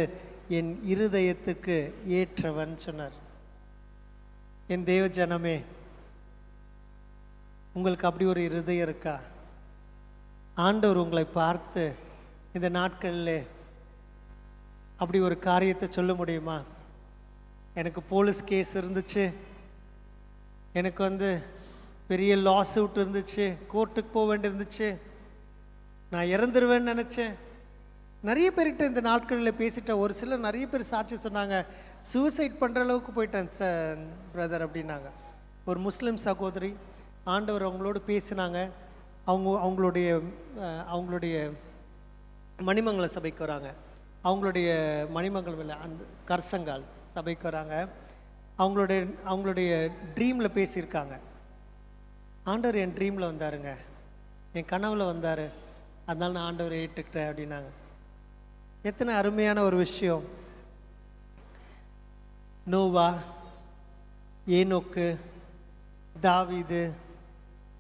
என் இருதயத்துக்கு ஏற்றவன் சொன்னார். என் தேவ ஜனமே, உங்களுக்கு அப்படி ஒரு இருதயம் இருக்கா? ஆண்டவர் உங்களை பார்த்து இந்த நாட்களில் அப்படி ஒரு காரியத்தை சொல்ல முடியுமா? எனக்கு போலீஸ் கேஸ் இருந்துச்சு, எனக்கு பெரிய லா சூட் இருந்துச்சு, கோர்ட்டுக்கு போக வேண்டியிருந்துச்சு, நான் இறந்துருவேன்னு நினச்சேன். நிறைய பேர்கிட்ட இந்த நாட்களில் பேசிட்டேன். ஒரு சிலர் நிறைய பேர் சாட்சி சொன்னாங்க, சூசைட் பண்ணுற அளவுக்கு போயிட்டேன் பிரதர் அப்படின்னாங்க. ஒரு முஸ்லீம் சகோதரி ஆண்டவர் அவங்களோடு பேசினாங்க. அவங்களுடைய மணிமங்கல சபைக்கு வராங்க. அவங்களுடைய மணிமங்கலம் இல்லை, அந்த கர்சங்கால் சபைக்கு வராங்க. அவங்களுடைய ட்ரீமில் பேசியிருக்காங்க. ஆண்டவர் என் ட்ரீமில் வந்தாருங்க, என் கனவுல வந்தார், அதனால நான் ஆண்டவரை ஏற்றுக்கிட்டேன் அப்படின்னாங்க. எத்தனை அருமையான ஒரு விஷயம். நோவா, ஏனோக்கு, தாவீது,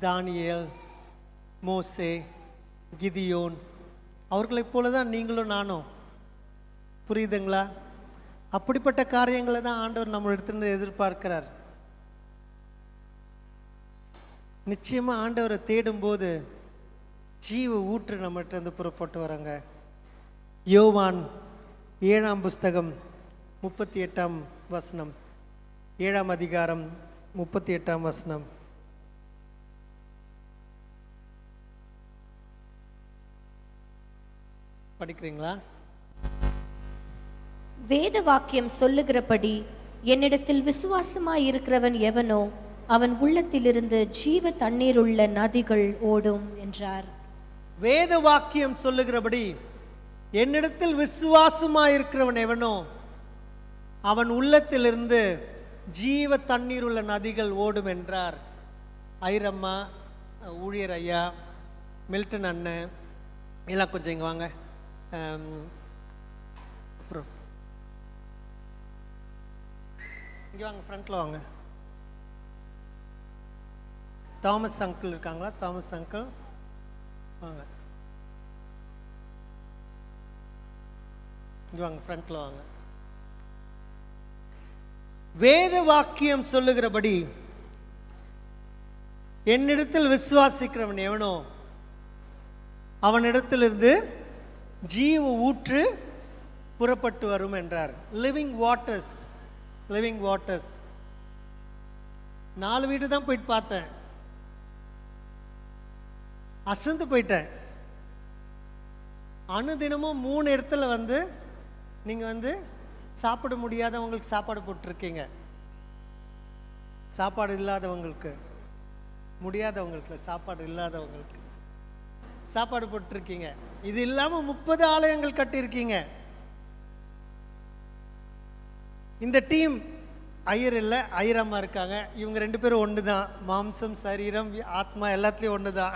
தானியேல், மோசே, கிதியோன், அவர்களைப் போல தான் நீங்களும் நானும். புரியுதுங்களா? அப்படிப்பட்ட காரியங்களை தான் ஆண்டவர் நம்மளிடத்திலிருந்து எதிர்பார்க்கிறார். நிச்சயமாக ஆண்டவரை தேடும்போது ஜீவ ஊற்று நம்மகிட்ட இருந்து புறப்பட்டு வராங்க. யோவான் 7ஆம் புஸ்தகம் 38ஆம் வசனம், 7ஆம் அதிகாரம் 38ஆம் வசனம். படிக்கிறீங்களா? வேத வாக்கியம் சொல்லுகிறபடி என்னிடத்தில் விசுவாசமாய் இருக்கிறவன் எவனோ அவன் உள்ளத்திலிருந்து ஜீவ தண்ணீர் உள்ள நதிகள் ஓடும் என்றார். வேத வாக்கியம் சொல்லுகிறபடி என்னிடத்தில் விசுவாசமாய் இருக்கிறவன் எவனோ அவன் உள்ளத்திலிருந்து ஜீவ தண்ணீர் உள்ள நதிகள் ஓடும் என்றார். ஐரம்மா, ஊழியர் ஐயா, மில்டன் அண்ணன் எல்லாம் கொஞ்சம் இங்கே வாங்க. அப்புறம் இங்கே வாங்க, ஃப்ரண்ட்ல வாங்க. தாமஸ் அங்கிள் இருக்காங்களா? தாமஸ் அங்கிள் வாங்க, இங்கே வாங்க, ஃப்ரண்ட்ல வாங்க. வேத வாக்கியம் சொல்லுகிறபடி என்னிடத்தில் விசுவாசிக்கிறவன் எவனோ அவனிடத்திலிருந்து ஜீவ ஊற்று புறப்பட்டு வரும் என்றார். Living waters, living waters. 4 வீடு தான் போயிட்டு பார்த்தேன், அசந்து போயிட்டேன். அனுதினமும் 3 இடத்துல வந்து நீங்கள் வந்து சாப்பிட முடியாதவங்களுக்கு சாப்பாடு போட்டிருக்கீங்க. சாப்பாடு இல்லாதவங்களுக்கு, முடியாதவங்களுக்கு, சாப்பாடு இல்லாதவங்களுக்கு சாப்பாடு போட்டிருக்கீங்க. இது இல்லாமல் 30 ஆலயங்கள் கட்டியிருக்கீங்க. இந்த டீம் ஐயர் இல்லை, ஐயரம்மா இருக்காங்க. இவங்க 2 பேரும் ஒன்று தான். மாம்சம், சரீரம், ஆத்மா எல்லாத்துலேயும் ஒன்று தான்.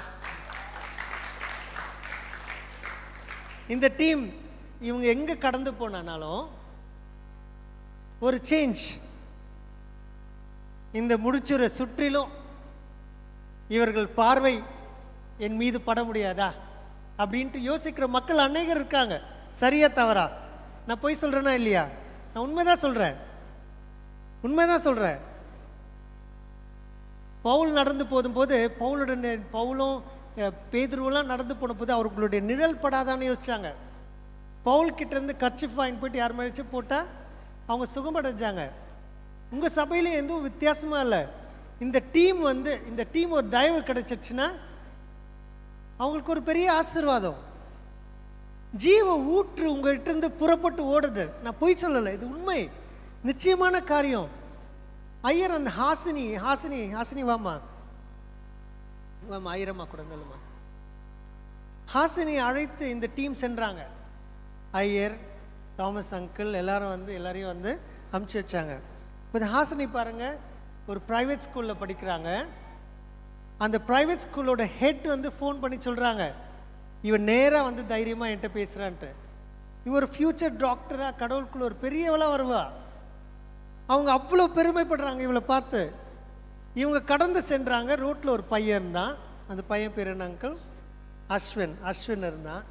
இந்த டீம் இவங்க எங்கே கடந்து போனாலும் ஒரு சேஞ்ச். இந்த முடிச்சுரை சுற்றிலும் இவர்கள் பார்வை என் மீது பட முடியாதா அப்படின்ட்டு யோசிக்கிற மக்கள் அநேகர் இருக்காங்க. சரியா தவறா? நான் போய் சொல்கிறேன்னா இல்லையா? நான் உண்மைதான் சொல்கிறேன், உண்மைதான் சொல்கிறேன். பவுல் நடந்து போகும்போது பவுலும் பேதுருவெல்லாம் நடந்து போன போது அவர்களுடைய நிழல் படாதான்னு யோசிச்சாங்க. பவுல் கிட்டேருந்து கர்ச்சிஃப் வாங்கி போயிட்டு யார் மேலே போட்டால் அவங்க சுகமடைஞ்சாங்க. உங்கள் சபையிலையும் எதுவும் வித்தியாசமாக இல்லை. இந்த டீம் ஒரு தயவு கிடைச்சிருச்சுன்னா அவங்களுக்கு ஒரு பெரிய ஆசீர்வாதம். ஜீவ ஊற்று உங்கள்கிட்ட இருந்து புறப்பட்டு ஓடுது. நான் பொய் சொல்லலை, இது உண்மை, நிச்சயமான காரியம். ஐயர் அந்த ஹாசினி வாமா, ஐயரம்மா கூட மேலுமா, ஹாசினி அழைத்து இந்த டீம் சென்றாங்க. ஐயர், தாமஸ் அங்கிள் எல்லாரையும் வந்து அமுச்சு வச்சாங்க. இப்போ ஹாசினி பாருங்க, ஒரு ப்ரைவேட் ஸ்கூலில் படிக்கிறாங்க. அந்த ப்ரைவேட் ஸ்கூலோட ஹெட் வந்து ஃபோன் பண்ணி சொல்கிறாங்க, இவன் நேராக வந்து தைரியமாக என்கிட்ட பேசுகிறான்ட்டு. இவர் ஃப்யூச்சர் டாக்டராக கடவுளுக்குள்ள ஒரு பெரியவளாக வருவா. அவங்க அவ்வளோ பெருமைப்படுறாங்க இவளை பார்த்து. இவங்க கடந்து சென்றாங்க. ரோட்டில் ஒரு பையன் தான். அந்த பையன் பேர் என்ன அங்கிள்? அஸ்வின் இருந்தான்.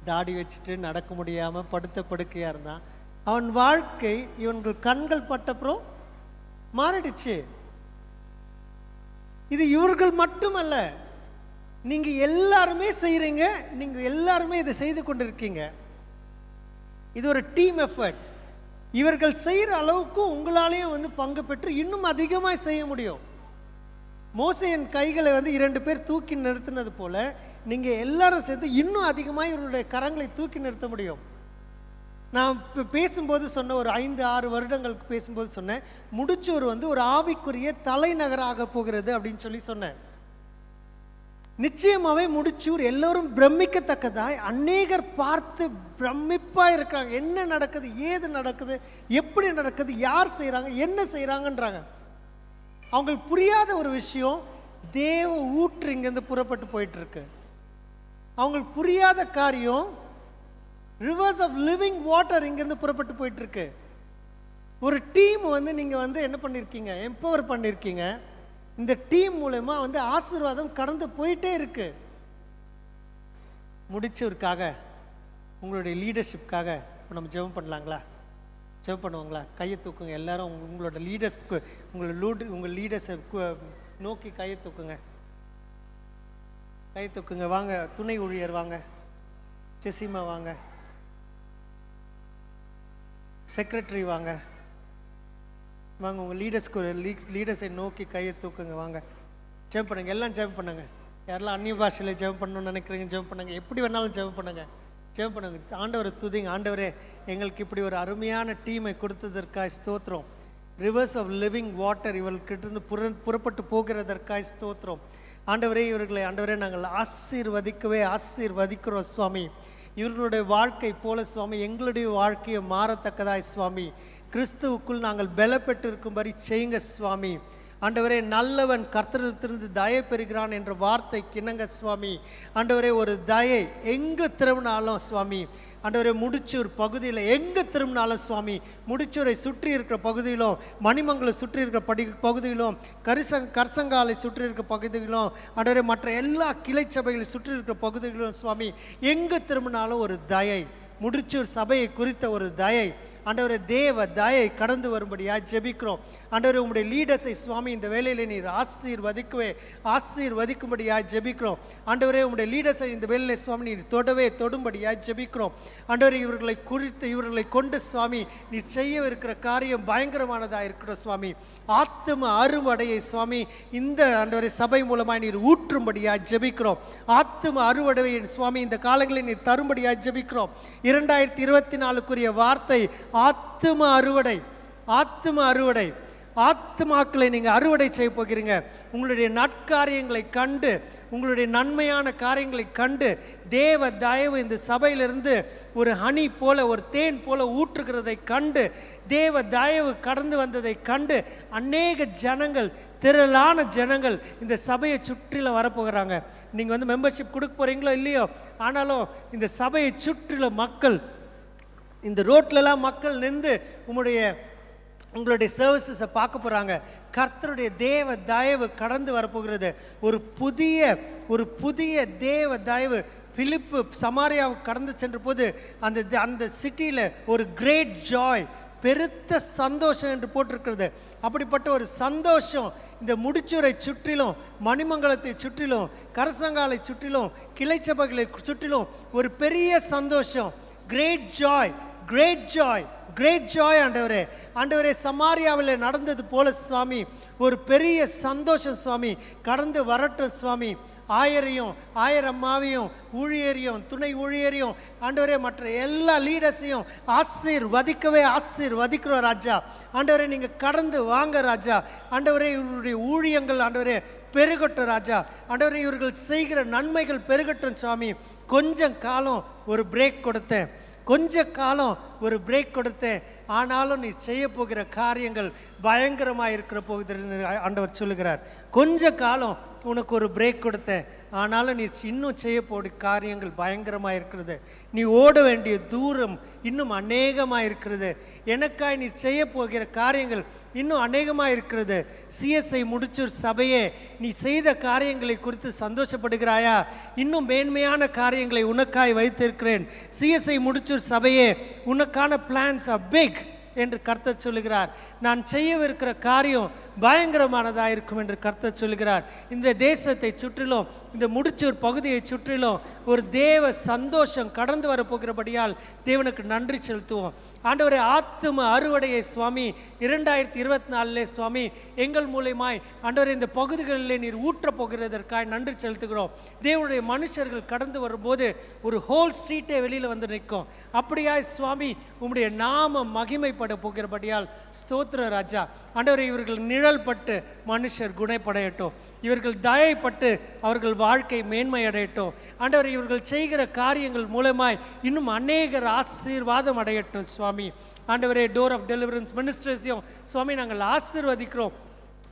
தாடி வச்சுட்டு நடக்க முடியாமல் படுத்த படுக்கையாக இருந்தான். அவன் வாழ்க்கை இவன்கள் கண்கள் பட்டப்புறம் மாறிடுச்சு. இது இவர்கள் மட்டுமல்ல, நீங்க எல்லாருமே செய்றீங்க, நீங்க எல்லாருமே இதை செய்து கொண்டிருக்கீங்க. இது ஒரு டீம் எஃபர்ட். இவர்கள் செய்கிற அளவுக்கு உங்களாலேயும் வந்து பங்கு பெற்று இன்னும் அதிகமாக செய்ய முடியும். மோசேயின் கைகளை வந்து 2 பேர் தூக்கி நிறுத்தினது போல நீங்க எல்லாரும் சேர்ந்து இன்னும் அதிகமாக இவருடைய கரங்களை தூக்கி நிறுத்த முடியும். நான் இப்போ பேசும்போது சொன்ன ஒரு 5-6 வருடங்களுக்கு பேசும்போது சொன்னேன், முடிச்சூர் வந்து ஒரு ஆவிக்குரிய தலைநகராக போகிறது அப்படின்னு சொன்னேன். நிச்சயமாவே முடிச்சூர் எல்லோரும் பிரமிக்கத்தக்கதாய் அநேகர் பார்த்து பிரமிப்பா இருக்காங்க. என்ன நடக்குது, ஏது நடக்குது, எப்படி நடக்குது, யார் செய்யறாங்க, என்ன செய்யறாங்கன்றாங்க. அவங்களுக்கு புரியாத ஒரு விஷயம், தேவ ஊற்று இங்கேருந்து புறப்பட்டு போயிட்டு இருக்கு. அவங்களுக்கு புரியாத காரியம், ரிவர்ஸ் ஆஃப் லிவிங் வாட்டர் இங்கேருந்து புறப்பட்டு போயிட்டு இருக்கு. ஒரு டீம் நீங்கள் என்ன பண்ணியிருக்கீங்க, எம்பவர் பண்ணியிருக்கீங்க. இந்த டீம் மூலமா ஆசீர்வாதம் கடந்து போயிட்டே இருக்கு. முடிச்சவருக்காக, உங்களுடைய லீடர்ஷிப்காக நம்ம ஜெபம் பண்ணலாங்களா? ஜெபம் பண்ணுவாங்களா? கையை தூக்குங்க எல்லாரும். உங்களோட லீடர்ஸ்க்கு, உங்கள் லீடர்ஸை நோக்கி கையை தூக்குங்க, கையை தூக்குங்க. வாங்க, துணை ஊழியர் வாங்க, ஜெசிமா வாங்க, செக்ரட்டரி வாங்க, வாங்க. உங்கள் லீடர்ஸை நோக்கி கையை தூக்குங்க. வாங்க, ஜெபம் பண்ணுங்க. எல்லாம் ஜெபம் பண்ணுங்க. யாரெல்லாம் அந்நிய பாஷையில் ஜெபம் பண்ணணும்னு நினைக்கிறீங்க ஜெபம் பண்ணுங்க. எப்படி வேணாலும் ஜெபம் பண்ணுங்க, ஜெபம் பண்ணுங்க. ஆண்டவரை துதிங்க. ஆண்டவரே, எங்களுக்கு இப்படி ஒரு அருமையான டீமை கொடுத்ததற்காய் ஸ்தோத்திரம். ரிவர்ஸ் ஆஃப் லிவிங் வாட்டர் இவர்கிட்ட புறப்பட்டு போகிறதற்காய் ஸ்தோத்திரம். ஆண்டவரே, இவர்களை ஆண்டவரே நாங்கள் ஆசீர்வதிக்கிறோம் சுவாமி. இவர்களுடைய வாழ்க்கை போல சுவாமி எங்களுடைய வாழ்க்கையை மாறத்தக்கதாய் சுவாமி, கிறிஸ்துவுக்குள் நாங்கள் பலப்பட்டு இருக்கும்படி செய்யுங்க சுவாமி. ஆண்டவரே, நல்லவன் கர்த்தரிடத்திலிருந்து தயை பெறுகிறான் என்ற வார்த்தைக்கு இணங்க சுவாமி. ஆண்டவரே, ஒரு தயை எங்கு திரும்பினாலும் சுவாமி, ஆண்டவரே, முடிச்சூர் பகுதியில் எங்கே திரும்பினாலும் சுவாமி, முடிச்சூரை சுற்றி இருக்கிற பகுதியிலும், மணிமங்கலை சுற்றி இருக்கிற பகுதியிலும், கரிசங்காலை சுற்றி இருக்கிற பகுதியிலும், ஆண்டவரே, மற்ற எல்லா கிளை சபைகளை சுற்றி இருக்கிற பகுதிகளிலும் சுவாமி, எங்கே திரும்பினாலும் ஒரு தயை, முடிச்சூர் சபையை குறித்த ஒரு தயை, ஆண்டவரே, தேவ தயை கடந்து வரும்படியாக ஜெபிக்கிறோம். ஆண்டவரே, உங்களுடைய லீடர்ஸை சுவாமி இந்த வேலையில் நீர் ஆசீர்வதிக்கும்படியாக ஜெபிக்கிறோம். ஆண்டவரே, உங்களுடைய லீடர்ஸை இந்த வேலையில் சுவாமி நீர் தொடும்படியாக ஜெபிக்கிறோம். ஆண்டவரே, இவர்களை கொண்டு சுவாமி நீர் செய்யவிருக்கிற காரியம் பயங்கரமானதாக இருக்கிற சுவாமி. ஆத்தும அறுவடையை சுவாமி இந்த ஆண்டவரே சபை மூலமாக நீர் ஊற்றும்படியாக ஜெபிக்கிறோம். ஆத்தும அறுவடையை சுவாமி இந்த காலங்களில் நீர் தரும்படியாக ஜெபிக்கிறோம். 2024க்குரிய வார்த்தை ஆத்தும அறுவடை. ஆத்துமாக்களை நீங்கள் அறுவடை செய்ய போகிறீங்க. உங்களுடைய நற்காரியங்களை கண்டு, உங்களுடைய நன்மையான காரியங்களை கண்டு, தேவ தயவு இந்த சபையிலிருந்து ஒரு ஹனி போல, ஒரு தேன் போல ஊற்றுகிறதை கண்டு, தேவ தயவு கடந்து வந்ததை கண்டு அநேக ஜனங்கள், திரளான ஜனங்கள் இந்த சபையை சுற்றில வரப்போகிறாங்க. நீங்கள் மெம்பர்ஷிப் கொடுக்க போகிறீங்களோ இல்லையோ, ஆனாலும் இந்த சபையை சுற்றில மக்கள், இந்த ரோட்லலாம் மக்கள் நின்று உங்களுடைய சர்வீசஸை பார்க்க போகிறாங்க. கர்த்தருடைய தேவ தயவு கடந்து வரப்போகிறது. ஒரு புதிய தேவ தயவு. பிலிப்பு சமாரியாவுக்கு கடந்து சென்ற போது அந்த சிட்டியில் ஒரு கிரேட் ஜாய், பெருத்த சந்தோஷம் என்று போட்டிருக்கிறது. அப்படிப்பட்ட ஒரு சந்தோஷம் இந்த முடிச்சூரை சுற்றிலும், மணிமங்கலத்தை சுற்றிலும், கரசங்காலை சுற்றிலும், கிளைச்சபைகளை சுற்றிலும் ஒரு பெரிய சந்தோஷம். கிரேட் ஜாய் ஆண்டவரே, சமாரியாவில் நடந்தது போல சுவாமி ஒரு பெரிய சந்தோஷம் சுவாமி கடந்து வரட்டும் சுவாமி. ஆயிரம்மாவையும் ஊழியரையும் துணை ஊழியரையும் ஆண்டவரே, மற்ற எல்லா லீடர்ஸையும் ஆசீர்வதிக்கிறோம் ராஜா. ஆண்டவரே, நீங்கள் கடந்து வாங்க ராஜா. ஆண்டவரே, இவருடைய ஊழியங்கள் ஆண்டவரே பெருகட்டும் ராஜா. ஆண்டவரே, இவர்கள் செய்கிற நன்மைகள் பெருகட்டும் சுவாமி. கொஞ்ச காலம் ஒரு பிரேக் கொடுத்தேன், ஆனாலும் நீ செய்ய போகிற காரியங்கள் பயங்கரமாக இருக்கிற போகுதுன்னு ஆண்டவர் சொல்லுகிறார். கொஞ்ச காலம் உனக்கு ஒரு பிரேக் கொடுத்தேன், ஆனாலும் நீ இன்னும் செய்ய போகிற காரியங்கள் பயங்கரமாக இருக்கிறது. நீ ஓட வேண்டிய தூரம் இன்னும் அநேகமாக இருக்கிறது. எனக்காய் நீ செய்ய போகிற காரியங்கள் இன்னும் அநேகமாக இருக்கிறது. சிஎஸ்ஐ முடிச்சூர் சபையே, நீ செய்த காரியங்களை குறித்து சந்தோஷப்படுகிறாயா? இன்னும் மேன்மையான காரியங்களை உனக்காய் வைத்திருக்கிறேன். சிஎஸ்ஐ முடிச்சூர் சபையே, உனக்கான பிளான்ஸ் ஆர் பிக் என்று கர்த்தர் சொல்லுகிறார். நான் செய்யவிருக்கிற காரியம் பயங்கரமானதாக இருக்கும் என்று கர்த்தர் சொல்லுகிறார். இந்த தேசத்தை சுற்றிலும், இந்த முடிச்சூர் பகுதியை சுற்றிலும் ஒரு தேவ சந்தோஷம் கடந்து வரப்போகிறபடியால் தேவனுக்கு நன்றி செலுத்துவோம். ஆண்டவரே, ஆத்தும அறுவடையை சுவாமி 2024 சுவாமி எங்கள் மூலமாய் ஆண்டவரே இந்த பகுதிகளிலே நீர் ஊற்றப் போகிறதற்காக நன்றி செலுத்துகிறோம். தேவனுடைய மனுஷர்கள் கடந்து வரும்போது ஒரு ஹோல் ஸ்ட்ரீட்டே வெளியில் வந்து நிற்கும். அப்படியாய் சுவாமி உம்முடைய நாம மகிமைப்பட போகிறபடியால் ஸ்தோத்திர ராஜா. ஆண்டவரே, இவர்கள் நிழல் பட்டு மனுஷர் குணப்படையட்டும். இவர்கள் தயைப்பட்டு அவர்கள் வாழ்க்கை மேன்மையடையட்டும். ஆண்டவரே, இவர்கள் செய்கிற காரியங்கள் மூலமாய் இன்னும் அநேகர் ஆசீர்வாதம் அடையட்டும் சுவாமி. ஆண்டவரே, டோர் ஆஃப் டெலிவரன்ஸ் மினிஸ்ட்ரீஸையும் சுவாமி நாங்கள் ஆசீர்வதிக்கிறோம்.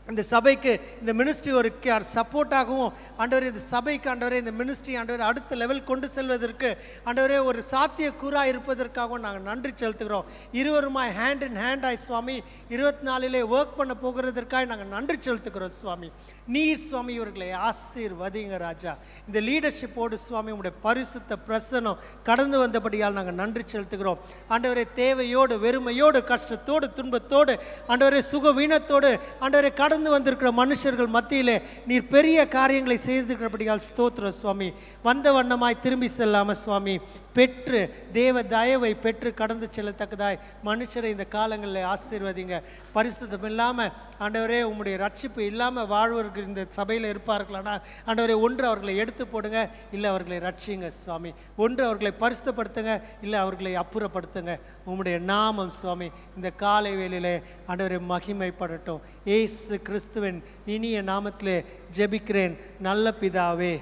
இந்த சபைக்கு இந்த மினிஸ்ட்ரி ஒரு சப்போர்ட்டாகவும் ஆண்டவரே இந்த சபைக்கு ஆண்டவரே இந்த மினிஸ்ட்ரி ஆண்டவரே அடுத்த லெவல் கொண்டு செல்வதற்கு ஆண்டவரே ஒரு சாத்திய கூறாக இருப்பதற்காகவும் நாங்கள் நன்றி செலுத்துகிறோம். இருவருமாய் ஹேண்ட் இன் ஹேண்ட் ஆய் சுவாமி 24 ஒர்க் பண்ண போகிறதற்காக நாங்கள் நன்றி செலுத்துகிறோம் சுவாமி. நீர் சுவாமி இவர்களை ஆசீர்வதிங்க ராஜா. இந்த லீடர்ஷிப்போடு சுவாமி உங்களுடைய பரிசுத்த பிரசனம் கடந்து வந்தபடியால் நாங்கள் நன்றி செலுத்துகிறோம். ஆண்டவரே தேவையோடு வெறுமையோடு கஷ்டத்தோடு துன்பத்தோடு ஆண்டவரே சுகவீனத்தோடு ஆண்டவரே கடந்து வந்திருக்கிற மனுஷர்கள் மத்தியிலே நீர் பெரிய காரியங்களை செய்திருக்கிறபடியால் ஸ்தோத்திரம் சுவாமி. வந்த வண்ணமாய் திரும்பி செல்லாம சுவாமி பெற்று தேவ தயவை பெற்று கடந்து செல்லத்தக்கதாய் மனுஷரை இந்த காலங்களில் ஆசீர்வதிங்க. பரிசுத்தம் இல்லாமல் ஆண்டவரே உங்களுடைய ரட்சிப்பு இல்லாமல் வாழ்வர்கள் இந்த சபையில் இருப்பார்களானா ஆண்டவரே ஒன்று அவர்களை எடுத்து போடுங்க, இல்லை அவர்களை ரட்சிங்க சுவாமி. ஒன்று அவர்களை பரிசுத்தப்படுத்துங்க, இல்லை அவர்களை அப்புறப்படுத்துங்க. உம்முடைய நாமம் சுவாமி இந்த காலை வேளையிலே ஆண்டவரை மகிமைப்படட்டும். ஏசு கிறிஸ்துவின் இனிய நாமத்திலே ஜெபிக்கிறேன் நல்ல பிதாவே,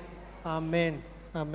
ஆமென், ஆமென்.